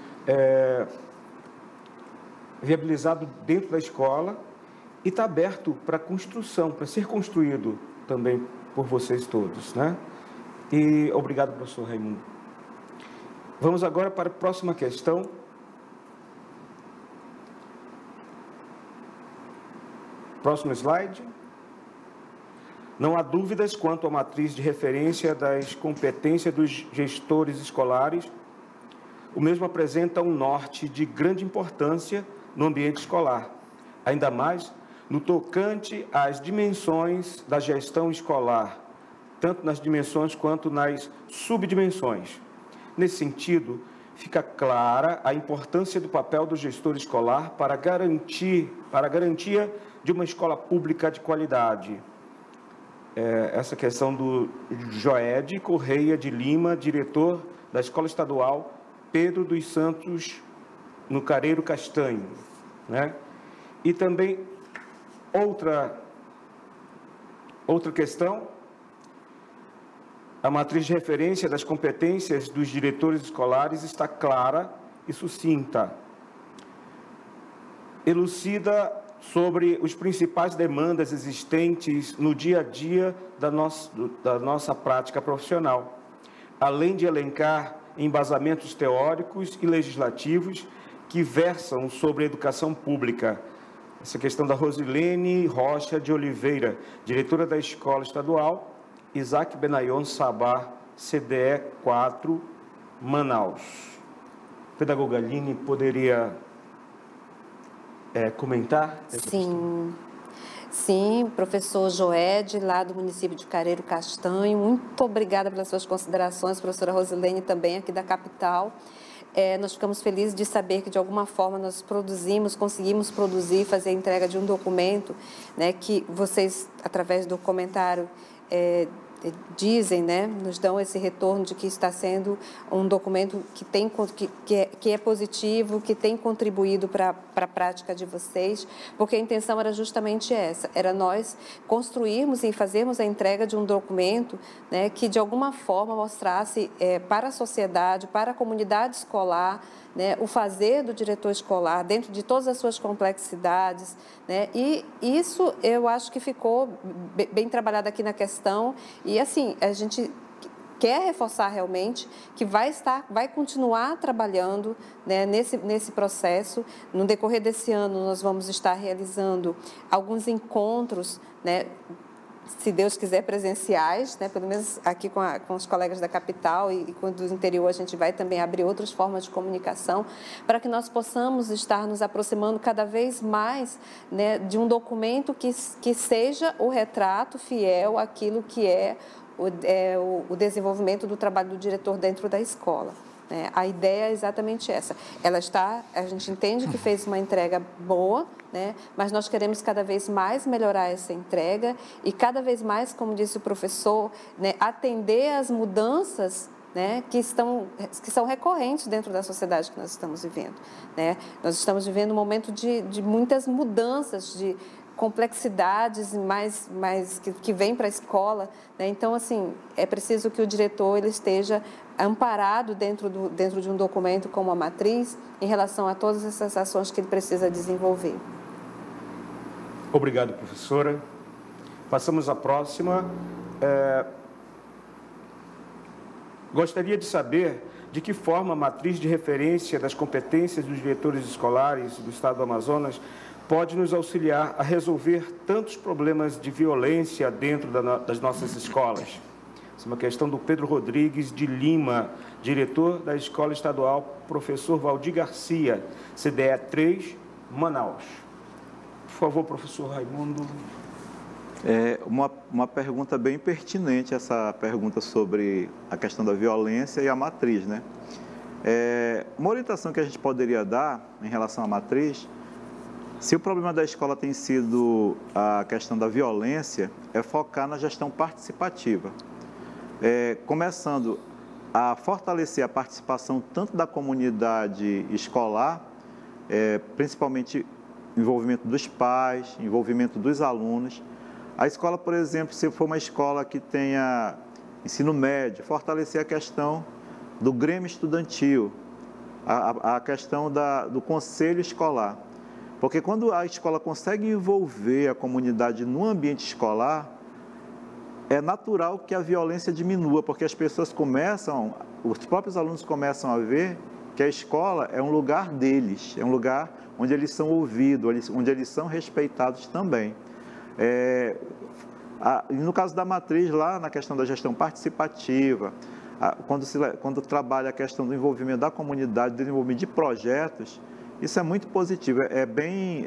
viabilizado dentro da escola e está aberto para construção, para ser construído também por vocês todos, né? E obrigado, professor Raimundo. Vamos agora para a próxima questão. Próximo slide. Não há dúvidas quanto à matriz de referência das competências dos gestores escolares. O mesmo apresenta um norte de grande importância no ambiente escolar, ainda mais no tocante às dimensões da gestão escolar, tanto nas dimensões quanto nas subdimensões. Nesse sentido, fica clara a importância do papel do gestor escolar para a garantia de uma escola pública de qualidade. Essa questão do Joed Correia de Lima, diretor da Escola Estadual Pedro dos Santos, no Careiro Castanho, né? E também outra questão, a matriz de referência das competências dos diretores escolares está clara e sucinta. Elucida sobre os principais demandas existentes no dia a dia da nossa prática profissional, além de elencar embasamentos teóricos e legislativos que versam sobre a educação pública. Essa questão da Rosilene Rocha de Oliveira, diretora da Escola Estadual Isaac Benayon Sabá, CDE 4, Manaus. Pedagoga Aline, poderia comentar? Sim, professor Joed, lá do município de Careiro Castanho, muito obrigada pelas suas considerações, professora Rosilene também aqui da capital. Nós ficamos felizes de saber que, de alguma forma, nós conseguimos produzir, fazer a entrega de um documento, né, que vocês, através do comentário, dizem, né, nos dão esse retorno de que está sendo um documento que é positivo, que tem contribuído para a prática de vocês, porque a intenção era justamente essa, era nós construirmos e fazermos a entrega de um documento, né, que de alguma forma mostrasse para a sociedade, para a comunidade escolar, né, o fazer do diretor escolar dentro de todas as suas complexidades, né, e isso eu acho que ficou bem trabalhado aqui na questão, e assim, a gente quer reforçar realmente que vai continuar trabalhando, né, nesse processo. No decorrer desse ano, nós vamos estar realizando alguns encontros, né, se Deus quiser, presenciais, né? Pelo menos aqui com os colegas da capital e com do interior, a gente vai também abrir outras formas de comunicação para que nós possamos estar nos aproximando cada vez mais, né, de um documento que seja o retrato fiel àquilo que é o desenvolvimento do trabalho do diretor dentro da escola. A ideia é exatamente essa. A gente entende que fez uma entrega boa, né? Mas nós queremos cada vez mais melhorar essa entrega e cada vez mais, como disse o professor, né, atender às mudanças, né, que são recorrentes dentro da sociedade que nós estamos vivendo, né? Nós estamos vivendo um momento de muitas mudanças, de complexidades que vêm para a escola, né? Então, assim, é preciso que o diretor ele esteja amparado dentro de um documento como a matriz em relação a todas essas ações que ele precisa desenvolver. Obrigado, professora. Passamos à próxima. Gostaria de saber de que forma a matriz de referência das competências dos diretores escolares do Estado do Amazonas pode nos auxiliar a resolver tantos problemas de violência dentro das nossas escolas. Essa é uma questão do Pedro Rodrigues de Lima, diretor da Escola Estadual Professor Valdir Garcia, CDE 3, Manaus. Por favor, professor Raimundo. Uma pergunta bem pertinente, essa pergunta sobre a questão da violência e a matriz, né? Uma orientação que a gente poderia dar em relação à matriz, se o problema da escola tem sido a questão da violência, é focar na gestão participativa. Começando a fortalecer a participação tanto da comunidade escolar, principalmente envolvimento dos pais, envolvimento dos alunos. A escola, por exemplo, se for uma escola que tenha ensino médio, fortalecer a questão do grêmio estudantil, a questão do conselho escolar. Porque quando a escola consegue envolver a comunidade no ambiente escolar, é natural que a violência diminua, porque as pessoas os próprios alunos começam a ver que a escola é um lugar deles, é um lugar onde eles são ouvidos, onde eles são respeitados também. No caso da matriz, lá na questão da gestão participativa, quando trabalha a questão do envolvimento da comunidade, do desenvolvimento de projetos, isso é muito positivo, é bem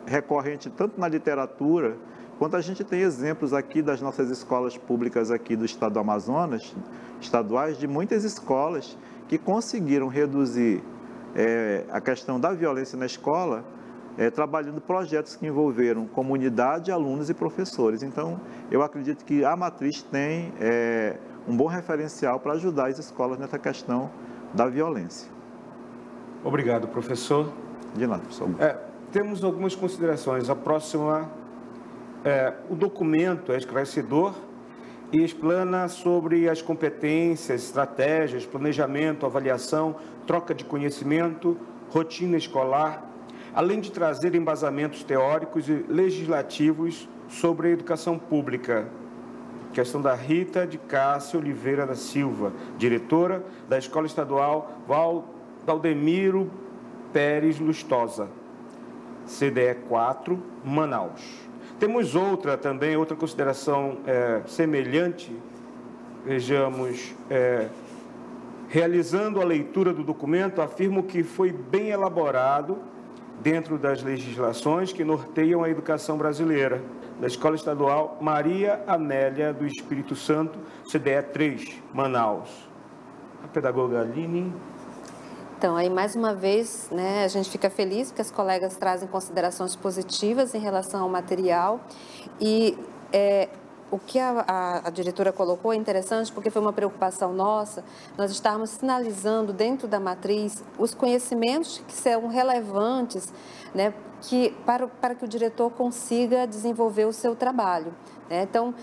recorrente tanto na literatura, quanto a gente tem exemplos aqui das nossas escolas públicas aqui do estado do Amazonas, estaduais, de muitas escolas que conseguiram reduzir a questão da violência na escola, trabalhando projetos que envolveram comunidade, alunos e professores. Então, eu acredito que a matriz tem um bom referencial para ajudar as escolas nessa questão da violência. Obrigado, professor. De nada, professor. Temos algumas considerações. A próxima, o documento é esclarecedor e explana sobre as competências, estratégias, planejamento, avaliação, troca de conhecimento, rotina escolar, além de trazer embasamentos teóricos e legislativos sobre a educação pública. Questão da Rita de Cássia Oliveira da Silva, diretora da Escola Estadual Valdemiro Pérez Lustosa, CDE 4, Manaus. Temos outra consideração semelhante, vejamos, realizando a leitura do documento, afirmo que foi bem elaborado dentro das legislações que norteiam a educação brasileira, da Escola Estadual Maria Amélia do Espírito Santo, CDE 3, Manaus. A pedagoga Aline. Então, aí mais uma vez, né, a gente fica feliz porque as colegas trazem considerações positivas em relação ao material e o que a diretora colocou é interessante porque foi uma preocupação nossa, nós estarmos sinalizando dentro da matriz os conhecimentos que são relevantes, né, para que o diretor consiga desenvolver o seu trabalho. Então,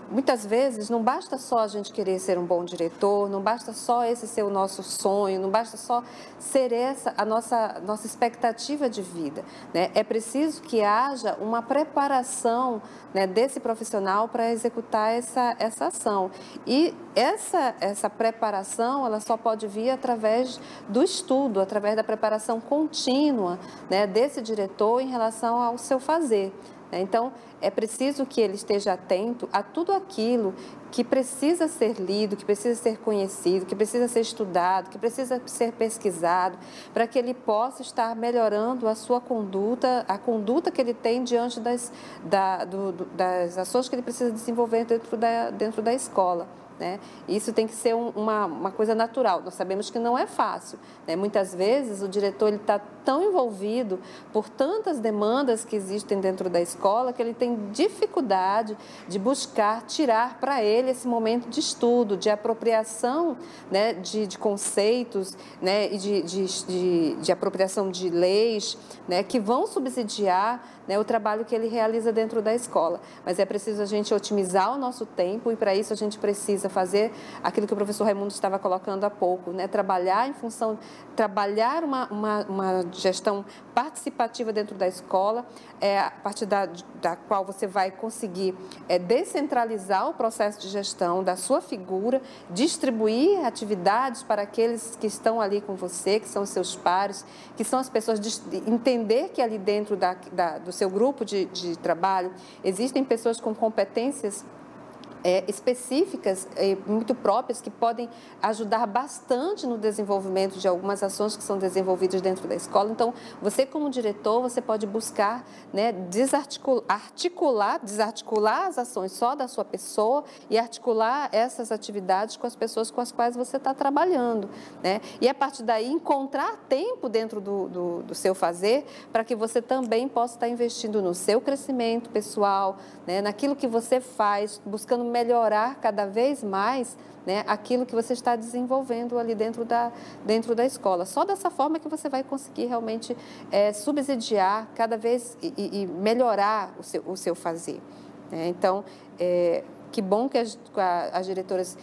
muitas vezes, não basta só a gente querer ser um bom diretor, não basta só esse ser o nosso sonho, não basta só ser essa a nossa expectativa de vida. É preciso que haja uma preparação, né, desse profissional para executar essa ação. E essa preparação, ela só pode vir através do estudo, através da preparação contínua, né, desse diretor em relação ao seu fazer. Então, é preciso que ele esteja atento a tudo aquilo que precisa ser lido, que precisa ser conhecido, que precisa ser estudado, que precisa ser pesquisado, para que ele possa estar melhorando a sua conduta, a conduta que ele tem diante das ações que ele precisa desenvolver dentro da escola. Isso tem que ser uma coisa natural. Nós sabemos que não é fácil. Muitas vezes o diretor está tão envolvido por tantas demandas que existem dentro da escola que ele tem dificuldade de buscar tirar para ele esse momento de estudo, de apropriação, né, de conceitos, né, e de apropriação de leis, né, que vão subsidiar, né, o trabalho que ele realiza dentro da escola. Mas é preciso a gente otimizar o nosso tempo e para isso a gente precisa fazer aquilo que o professor Raimundo estava colocando há pouco, né? Trabalhar uma gestão participativa dentro da escola, a partir da qual você vai conseguir descentralizar o processo de gestão da sua figura, distribuir atividades para aqueles que estão ali com você, que são os seus pares, que são as pessoas, entender que ali dentro do seu grupo de trabalho existem pessoas com competências específicas, muito próprias, que podem ajudar bastante no desenvolvimento de algumas ações que são desenvolvidas dentro da escola. Então, você como diretor, você pode buscar, né, desarticular as ações só da sua pessoa e articular essas atividades com as pessoas com as quais você está trabalhando, né? E, a partir daí, encontrar tempo dentro do seu fazer para que você também possa estar investindo no seu crescimento pessoal, né, naquilo que você faz, buscando melhorar cada vez mais, né, aquilo que você está desenvolvendo ali dentro da escola. Só dessa forma que você vai conseguir realmente subsidiar cada vez e melhorar o seu fazer. Então, que bom que as diretoras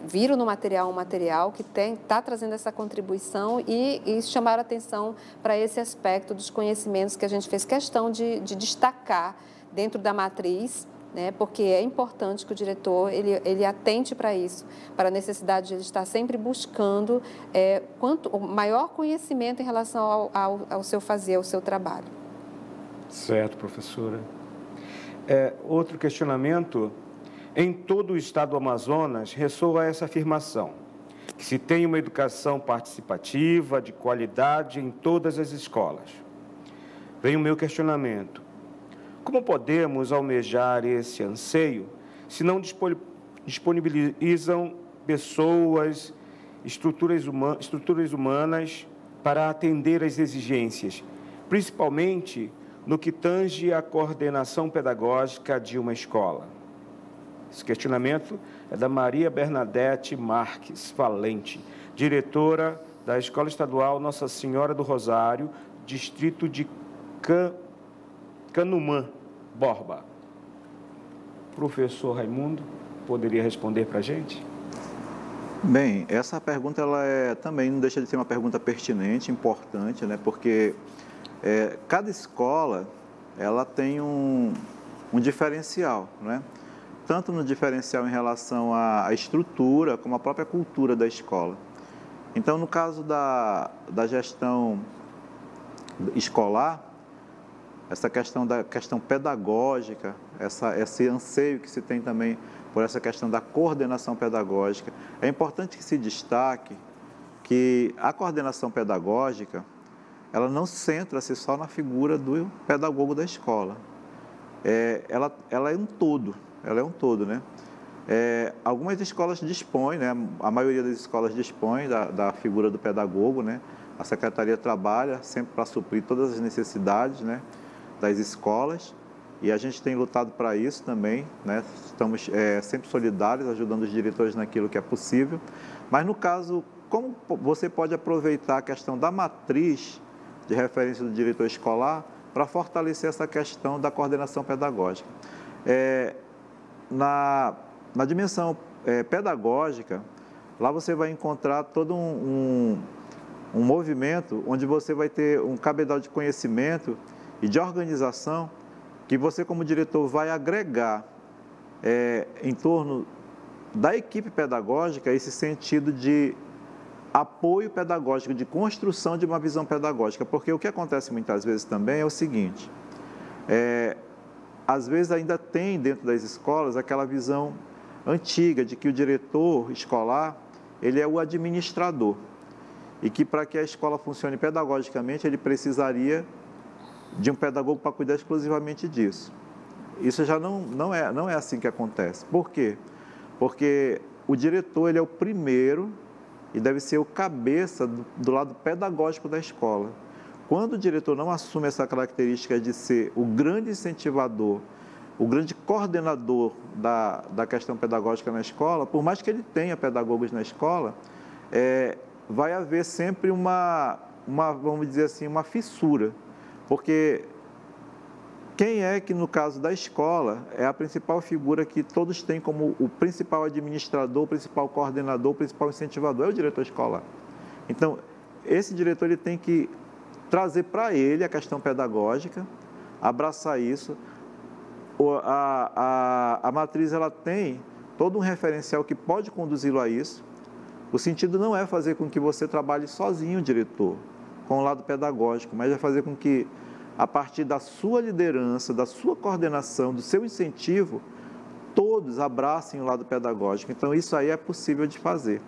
viram no material um material que está trazendo essa contribuição e chamaram atenção para esse aspecto dos conhecimentos que a gente fez questão de destacar dentro da matriz, né, porque é importante que o diretor ele atente para isso, para a necessidade de ele estar sempre buscando o maior conhecimento em relação ao seu fazer, ao seu trabalho. Certo, professora. Outro questionamento: em todo o estado do Amazonas ressoa essa afirmação, que se tem uma educação participativa, de qualidade em todas as escolas. Vem o meu questionamento: como podemos almejar esse anseio se não disponibilizam pessoas, estruturas humanas para atender às exigências, principalmente no que tange à coordenação pedagógica de uma escola? Esse questionamento é da Maria Bernadette Marques Valente, diretora da Escola Estadual Nossa Senhora do Rosário, distrito de Canumã, Borba. Professor Raimundo, poderia responder para a gente? Bem, essa pergunta também não deixa de ser uma pergunta pertinente, importante, né? Porque cada escola ela tem um diferencial, né? Tanto no diferencial em relação à estrutura, como a própria cultura da escola. Então, no caso da gestão escolar, essa questão da questão pedagógica, esse anseio que se tem também por essa questão da coordenação pedagógica. É importante que se destaque que a coordenação pedagógica, ela não centra-se só na figura do pedagogo da escola. Ela é um todo, né? Algumas escolas dispõem, né? A maioria das escolas dispõe da figura do pedagogo, né? A secretaria trabalha sempre para suprir todas as necessidades, né, das escolas, e a gente tem lutado para isso também, né? Estamos sempre solidários, ajudando os diretores naquilo que é possível. Mas no caso, como você pode aproveitar a questão da matriz de referência do diretor escolar para fortalecer essa questão da coordenação pedagógica? Na dimensão pedagógica, lá você vai encontrar todo um movimento onde você vai ter um cabedal de conhecimento e de organização que você, como diretor, vai agregar em torno da equipe pedagógica esse sentido de apoio pedagógico, de construção de uma visão pedagógica. Porque o que acontece muitas vezes também é o seguinte, às vezes ainda tem dentro das escolas aquela visão antiga de que o diretor escolar, ele é o administrador. E que para que a escola funcione pedagogicamente, ele precisaria de um pedagogo para cuidar exclusivamente disso. Isso já não é assim que acontece. Por quê? Porque o diretor, ele é o primeiro e deve ser o cabeça do lado pedagógico da escola. Quando o diretor não assume essa característica de ser o grande incentivador, o grande coordenador da questão pedagógica na escola, por mais que ele tenha pedagogos na escola, vai haver sempre vamos dizer assim, uma fissura, porque quem é que, no caso da escola, é a principal figura que todos têm como o principal administrador, o principal coordenador, o principal incentivador, é o diretor escolar. Então, esse diretor, ele tem que trazer para ele a questão pedagógica, abraçar isso. A matriz, ela tem todo um referencial que pode conduzi-lo a isso. O sentido não é fazer com que você trabalhe sozinho, diretor, com o lado pedagógico, mas é fazer com que, a partir da sua liderança, da sua coordenação, do seu incentivo, todos abracem o lado pedagógico. Então, isso aí é possível de fazer,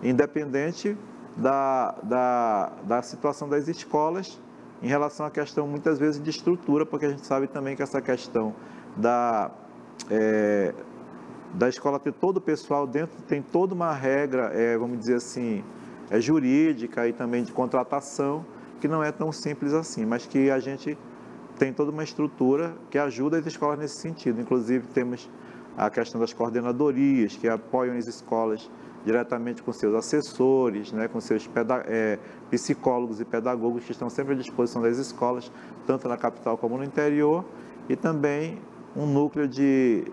independente da situação das escolas, em relação à questão, muitas vezes, de estrutura, porque a gente sabe também que essa questão da escola ter todo o pessoal dentro, tem toda uma regra, vamos dizer assim, jurídica e também de contratação, que não é tão simples assim, mas que a gente tem toda uma estrutura que ajuda as escolas nesse sentido. Inclusive, temos a questão das coordenadorias, que apoiam as escolas diretamente com seus assessores, né, com seus psicólogos e pedagogos que estão sempre à disposição das escolas, tanto na capital como no interior, e também um núcleo de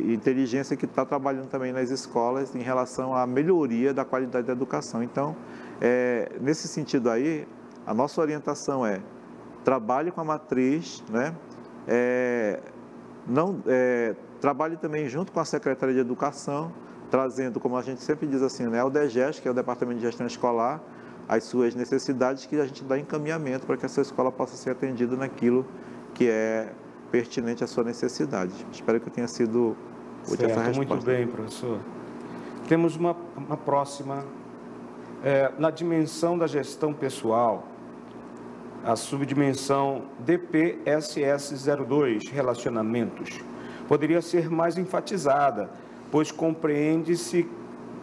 inteligência que está trabalhando também nas escolas em relação à melhoria da qualidade da educação. Então, nesse sentido aí, a nossa orientação é trabalhe com a matriz, né? Trabalhe também junto com a Secretaria de Educação, trazendo, como a gente sempre diz assim, né, o DEGES, que é o Departamento de Gestão Escolar, as suas necessidades, que a gente dá encaminhamento para que a sua escola possa ser atendida naquilo que é pertinente à sua necessidade. Espero que eu tenha sido útil essa resposta. Muito bem, professor. Temos uma próxima. Na dimensão da gestão pessoal, a subdimensão DPSS02, relacionamentos, poderia ser mais enfatizada, pois compreende-se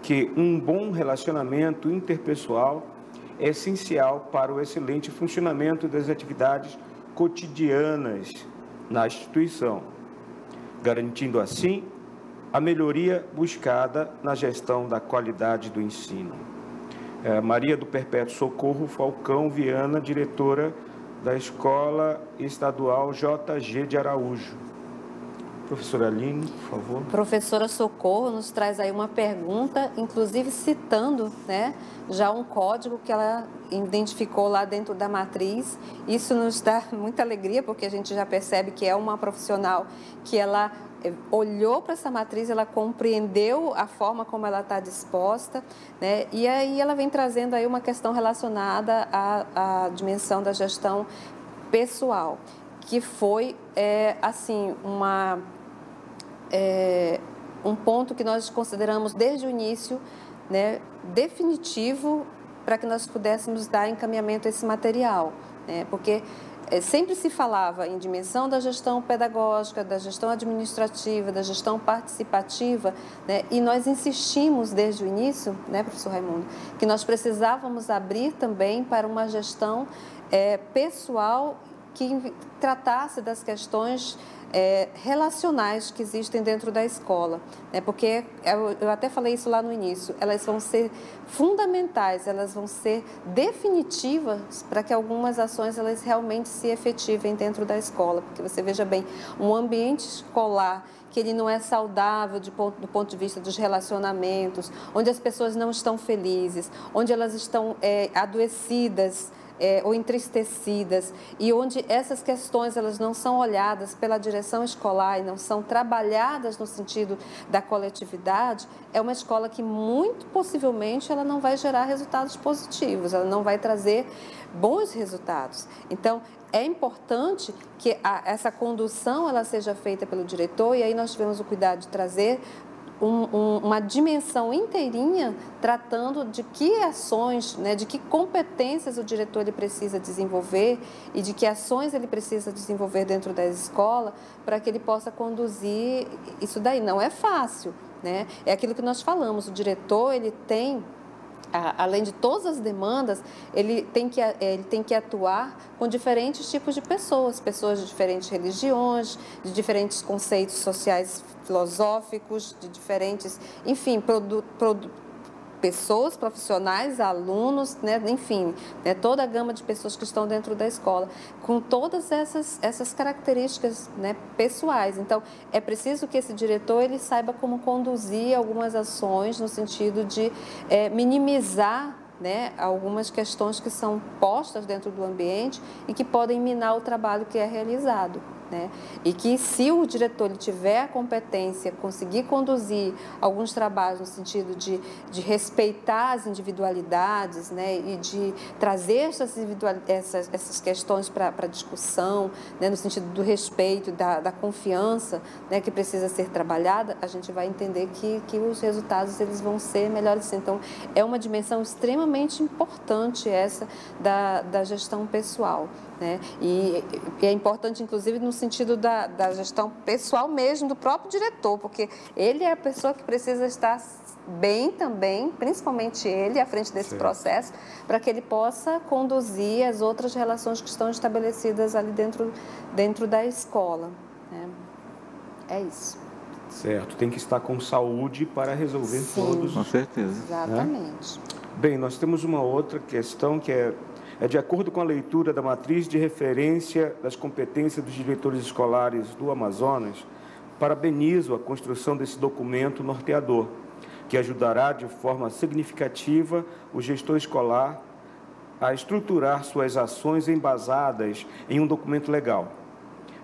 que um bom relacionamento interpessoal é essencial para o excelente funcionamento das atividades cotidianas na instituição, garantindo assim a melhoria buscada na gestão da qualidade do ensino. Maria do Perpétuo Socorro Falcão Viana, diretora da Escola Estadual JG de Araújo. Professora Aline, por favor. Professora Socorro nos traz aí uma pergunta, inclusive citando, né, já um código que ela identificou lá dentro da matriz. Isso nos dá muita alegria, porque a gente já percebe que é uma profissional que ela olhou para essa matriz, ela compreendeu a forma como ela está disposta, né? E aí ela vem trazendo aí uma questão relacionada à dimensão da gestão pessoal. que foi, assim, um ponto que nós consideramos desde o início, né, definitivo para que nós pudéssemos dar encaminhamento a esse material, né, porque sempre se falava em dimensão da gestão pedagógica, da gestão administrativa, da gestão participativa, né, e nós insistimos desde o início, né, professor Raimundo, que nós precisávamos abrir também para uma gestão pessoal que tratasse das questões relacionais que existem dentro da escola, né? Porque eu até falei isso lá no início, elas vão ser fundamentais, elas vão ser definitivas para que algumas ações elas realmente se efetivem dentro da escola, porque você veja bem, um ambiente escolar que ele não é saudável do ponto de vista dos relacionamentos, onde as pessoas não estão felizes, onde elas estão adoecidas, ou entristecidas, e onde essas questões elas não são olhadas pela direção escolar e não são trabalhadas no sentido da coletividade, é uma escola que muito possivelmente ela não vai gerar resultados positivos, ela não vai trazer bons resultados. Então, é importante que essa condução ela seja feita pelo diretor, e aí nós tivemos o cuidado de trazer uma dimensão inteirinha tratando de que ações, né, de que competências o diretor ele precisa desenvolver e de que ações ele precisa desenvolver dentro da escola para que ele possa conduzir isso daí. Não é fácil, né? É aquilo que nós falamos, o diretor ele tem, além de todas as demandas, ele tem que atuar com diferentes tipos de pessoas de diferentes religiões, de diferentes conceitos sociais filosóficos, de diferentes, enfim, pessoas, profissionais, alunos, né, enfim, né, toda a gama de pessoas que estão dentro da escola, com todas essas características, né, pessoais. Então, é preciso que esse diretor ele saiba como conduzir algumas ações no sentido de minimizar, né, algumas questões que são postas dentro do ambiente e que podem minar o trabalho que é realizado. Né? E que se o diretor ele tiver a competência, conseguir conduzir alguns trabalhos no sentido de respeitar as individualidades, né? E de trazer essas questões para a discussão, né? No sentido do respeito, da confiança, né? Que precisa ser trabalhada, a gente vai entender que os resultados eles vão ser melhores. Então, é uma dimensão extremamente importante essa da gestão pessoal. Né? E é importante, inclusive, no sentido da gestão pessoal mesmo, do próprio diretor, porque ele é a pessoa que precisa estar bem também, principalmente ele, à frente desse processo, para que ele possa conduzir as outras relações que estão estabelecidas ali dentro da escola. Né? É isso. Certo, tem que estar com saúde para resolver todos. Com certeza. Exatamente. Né? Bem, nós temos uma outra questão que é de acordo com a leitura da matriz de referência das competências dos diretores escolares do Amazonas, parabenizo a construção desse documento norteador, que ajudará de forma significativa o gestor escolar a estruturar suas ações embasadas em um documento legal.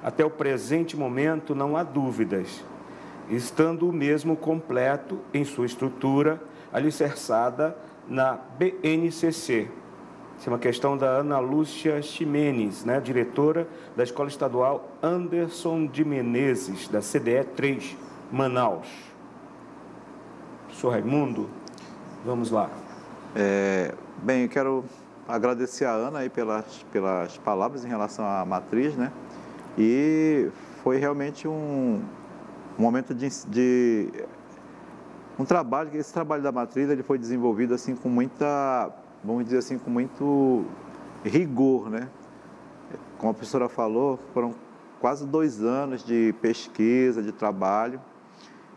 Até o presente momento não há dúvidas, estando o mesmo completo em sua estrutura, alicerçada na BNCC. Isso é uma questão da Ana Lúcia Ximenes, né, diretora da Escola Estadual Anderson de Menezes, da CDE 3, Manaus. Professor Raimundo, vamos lá. Bem, eu quero agradecer a Ana aí pelas palavras em relação à matriz, né? E foi realmente um momento de um trabalho, esse trabalho da matriz ele foi desenvolvido assim com muita, vamos dizer assim, com muito rigor, né? Como a professora falou, foram quase 2 anos de pesquisa, de trabalho,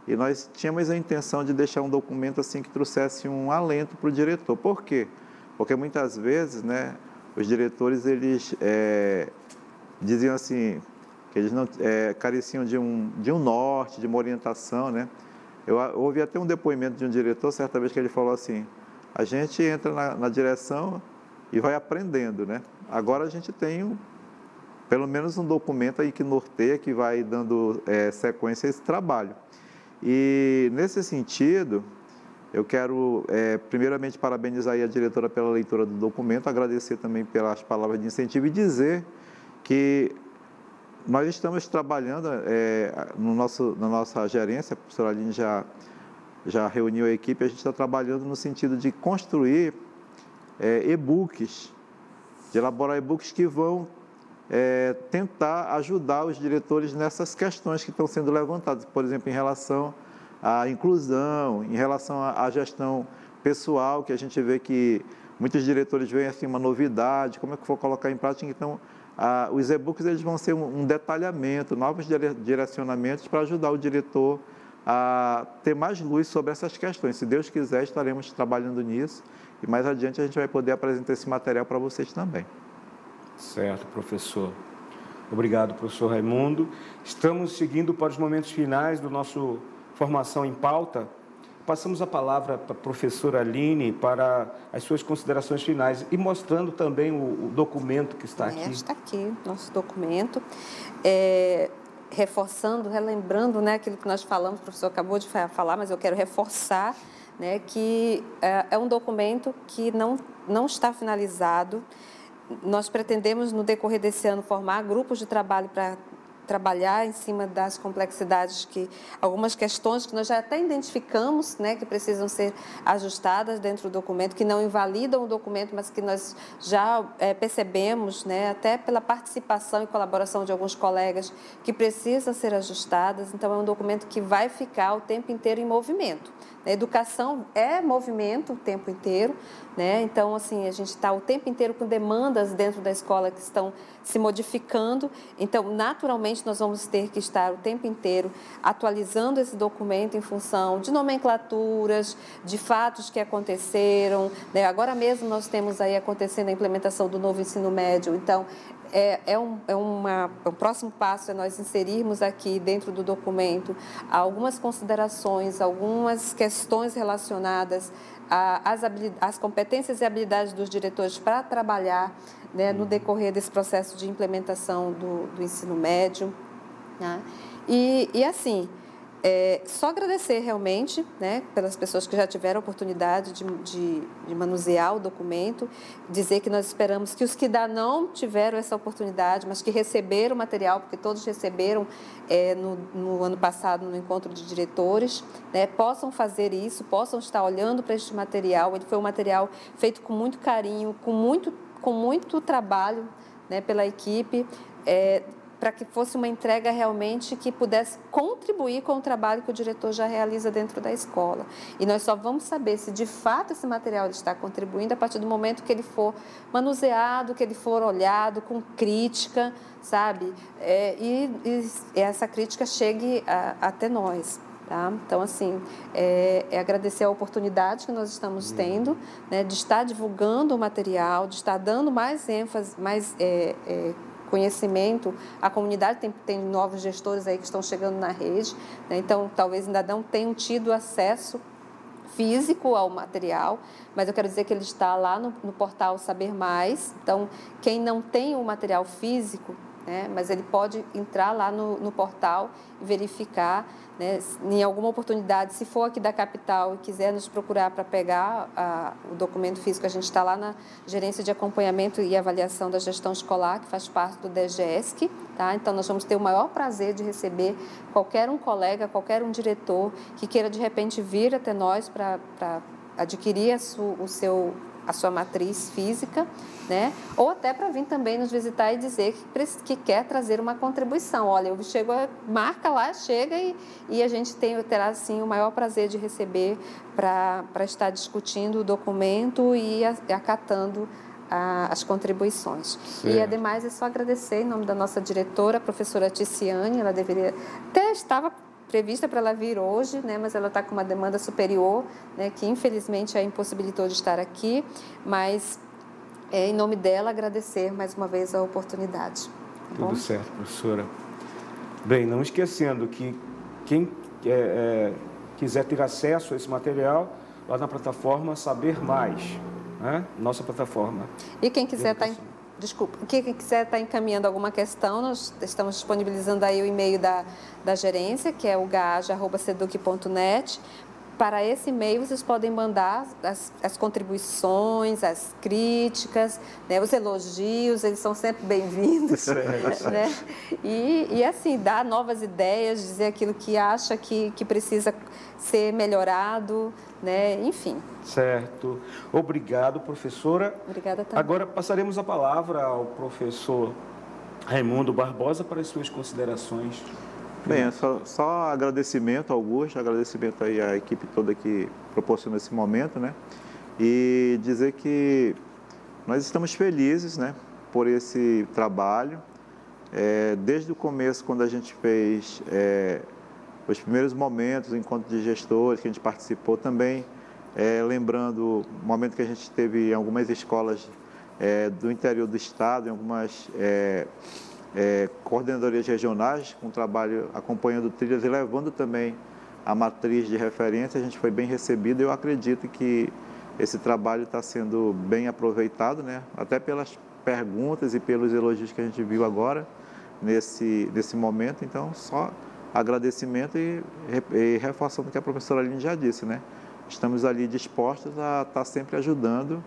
e nós tínhamos a intenção de deixar um documento assim que trouxesse um alento para o diretor. Por quê? Porque muitas vezes, né, os diretores eles diziam assim que eles não careciam de um norte, de uma orientação, né? Eu ouvi até um depoimento de um diretor certa vez que ele falou assim: a gente entra na direção e vai aprendendo, né? Agora a gente tem pelo menos um documento aí que norteia, que vai dando sequência a esse trabalho. E nesse sentido, eu quero primeiramente parabenizar aí a diretora pela leitura do documento, agradecer também pelas palavras de incentivo e dizer que Nós estamos trabalhando na nossa gerência, a professora Aline já reuniu a equipe, a gente está trabalhando no sentido de construir e-books, de elaborar e-books que vão tentar ajudar os diretores nessas questões que estão sendo levantadas, por exemplo, em relação à inclusão, em relação à gestão pessoal, que a gente vê que muitos diretores veem assim uma novidade, como é que for colocar em prática. Então, os e-books eles vão ser um detalhamento, novos direcionamentos para ajudar o diretor a ter mais luz sobre essas questões. Se Deus quiser, estaremos trabalhando nisso e mais adiante a gente vai poder apresentar esse material para vocês também. Certo, professor. Obrigado, professor Raimundo. Estamos seguindo para os momentos finais do nosso Formação em Pauta. Passamos a palavra para a professora Aline para as suas considerações finais e mostrando também o documento que está aqui. Está aqui, nosso documento. Reforçando, relembrando, né, aquilo que nós falamos, o professor acabou de falar, mas eu quero reforçar, né, que é um documento que não está finalizado. Nós pretendemos, no decorrer desse ano, formar grupos de trabalho para trabalhar em cima das complexidades, algumas questões que nós já até identificamos, né, que precisam ser ajustadas dentro do documento, que não invalidam o documento, mas que nós já percebemos, né, até pela participação e colaboração de alguns colegas, que precisam ser ajustadas. Então, é um documento que vai ficar o tempo inteiro em movimento. A educação é movimento o tempo inteiro, né? Então, assim, a gente está o tempo inteiro com demandas dentro da escola que estão se modificando. Então, naturalmente, nós vamos ter que estar o tempo inteiro atualizando esse documento em função de nomenclaturas, de fatos que aconteceram, né? Agora mesmo nós temos aí acontecendo a implementação do novo ensino médio. Então, o próximo passo é nós inserirmos aqui dentro do documento algumas considerações, algumas questões relacionadas às competências e habilidades dos diretores para trabalhar, né, no decorrer desse processo de implementação do ensino médio, né? E assim, só agradecer realmente, né, pelas pessoas que já tiveram a oportunidade de manusear o documento, dizer que nós esperamos que os que ainda não tiveram essa oportunidade, mas que receberam o material, porque todos receberam no ano passado no encontro de diretores, né, possam fazer isso, possam estar olhando para este material. Ele foi um material feito com muito carinho, com muito trabalho, né, pela equipe, para que fosse uma entrega realmente que pudesse contribuir com o trabalho que o diretor já realiza dentro da escola. E nós só vamos saber se de fato esse material está contribuindo a partir do momento que ele for manuseado, que ele for olhado com crítica, sabe? E essa crítica chegue até nós. Tá? Então, assim, agradecer a oportunidade que nós estamos tendo, né, de estar divulgando o material, de estar dando mais ênfase, mais conhecimento. A comunidade tem novos gestores aí que estão chegando na rede, né? Então, talvez ainda não tenham tido acesso físico ao material, mas eu quero dizer que ele está lá no portal Saber Mais. Então, quem não tem o material físico, né, mas ele pode entrar lá no portal e verificar, né, em alguma oportunidade, se for aqui da capital e quiser nos procurar para pegar o documento físico, a gente está lá na Gerência de Acompanhamento e Avaliação da Gestão Escolar, que faz parte do DGESC, tá? Então, nós vamos ter o maior prazer de receber qualquer um colega, qualquer um diretor que queira, de repente, vir até nós para adquirir a sua matriz física, né? Ou até para vir também nos visitar e dizer que quer trazer uma contribuição. Olha, eu chego, marca lá, chega e a gente terá, assim, o maior prazer de receber para estar discutindo o documento e acatando as contribuições. Certo. E, ademais, é só agradecer em nome da nossa diretora, a professora Ticiane. Ela até estava prevista para ela vir hoje, né, mas ela está com uma demanda superior, né, que infelizmente a impossibilitou de estar aqui, mas em nome dela agradecer mais uma vez a oportunidade. Tá Tudo bom? Certo, professora. Bem, não esquecendo que quem quiser ter acesso a esse material, lá na plataforma Saber Mais, né? Nossa plataforma. E quem quiser quem quiser estar encaminhando alguma questão, nós estamos disponibilizando aí o e-mail da gerência, que é o gaja@seduc.net. para esse e-mail vocês podem mandar as contribuições, as críticas, né, os elogios, eles são sempre bem-vindos. Né? E assim, dar novas ideias, dizer aquilo que acha que precisa ser melhorado, né? Enfim. Certo. Obrigado, professora. Obrigada também. Agora passaremos a palavra ao professor Raimundo Barbosa para as suas considerações. Bem, só agradecimento, Augusto, agradecimento aí à equipe toda que proporcionou esse momento, né? E dizer que nós estamos felizes, né, por esse trabalho. Desde o começo, quando a gente fez os primeiros momentos, o encontro de gestores que a gente participou também, lembrando o momento que a gente teve em algumas escolas do interior do estado, em algumas coordenadorias regionais, com trabalho acompanhando trilhas e levando também a matriz de referência, a gente foi bem recebido. Eu acredito que esse trabalho está sendo bem aproveitado, né? Até pelas perguntas e pelos elogios que a gente viu agora nesse momento. Então, só agradecimento e reforçando o que a professora Aline já disse, né? Estamos ali dispostos a estar sempre ajudando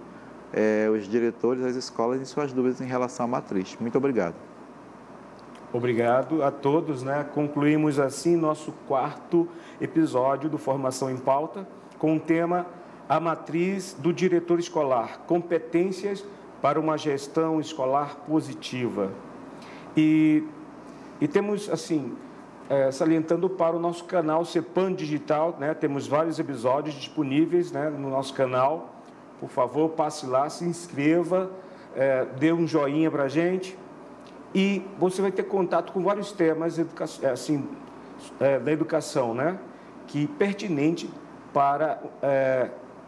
os diretores, as escolas em suas dúvidas em relação à matriz. Muito obrigado. Obrigado a todos, né? Concluímos assim nosso 4º episódio do Formação em Pauta, com o tema A Matriz do Diretor Escolar, competências para uma gestão escolar positiva. E temos, assim, salientando para o nosso canal CEPAM Digital, né? Temos vários episódios disponíveis, né, no nosso canal. Por favor, passe lá, se inscreva, dê um joinha para a gente. E você vai ter contato com vários temas da educação, né? Que pertinente para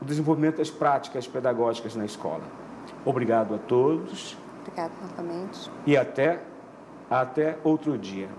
o desenvolvimento das práticas pedagógicas na escola. Obrigado a todos. Obrigada novamente. E até outro dia.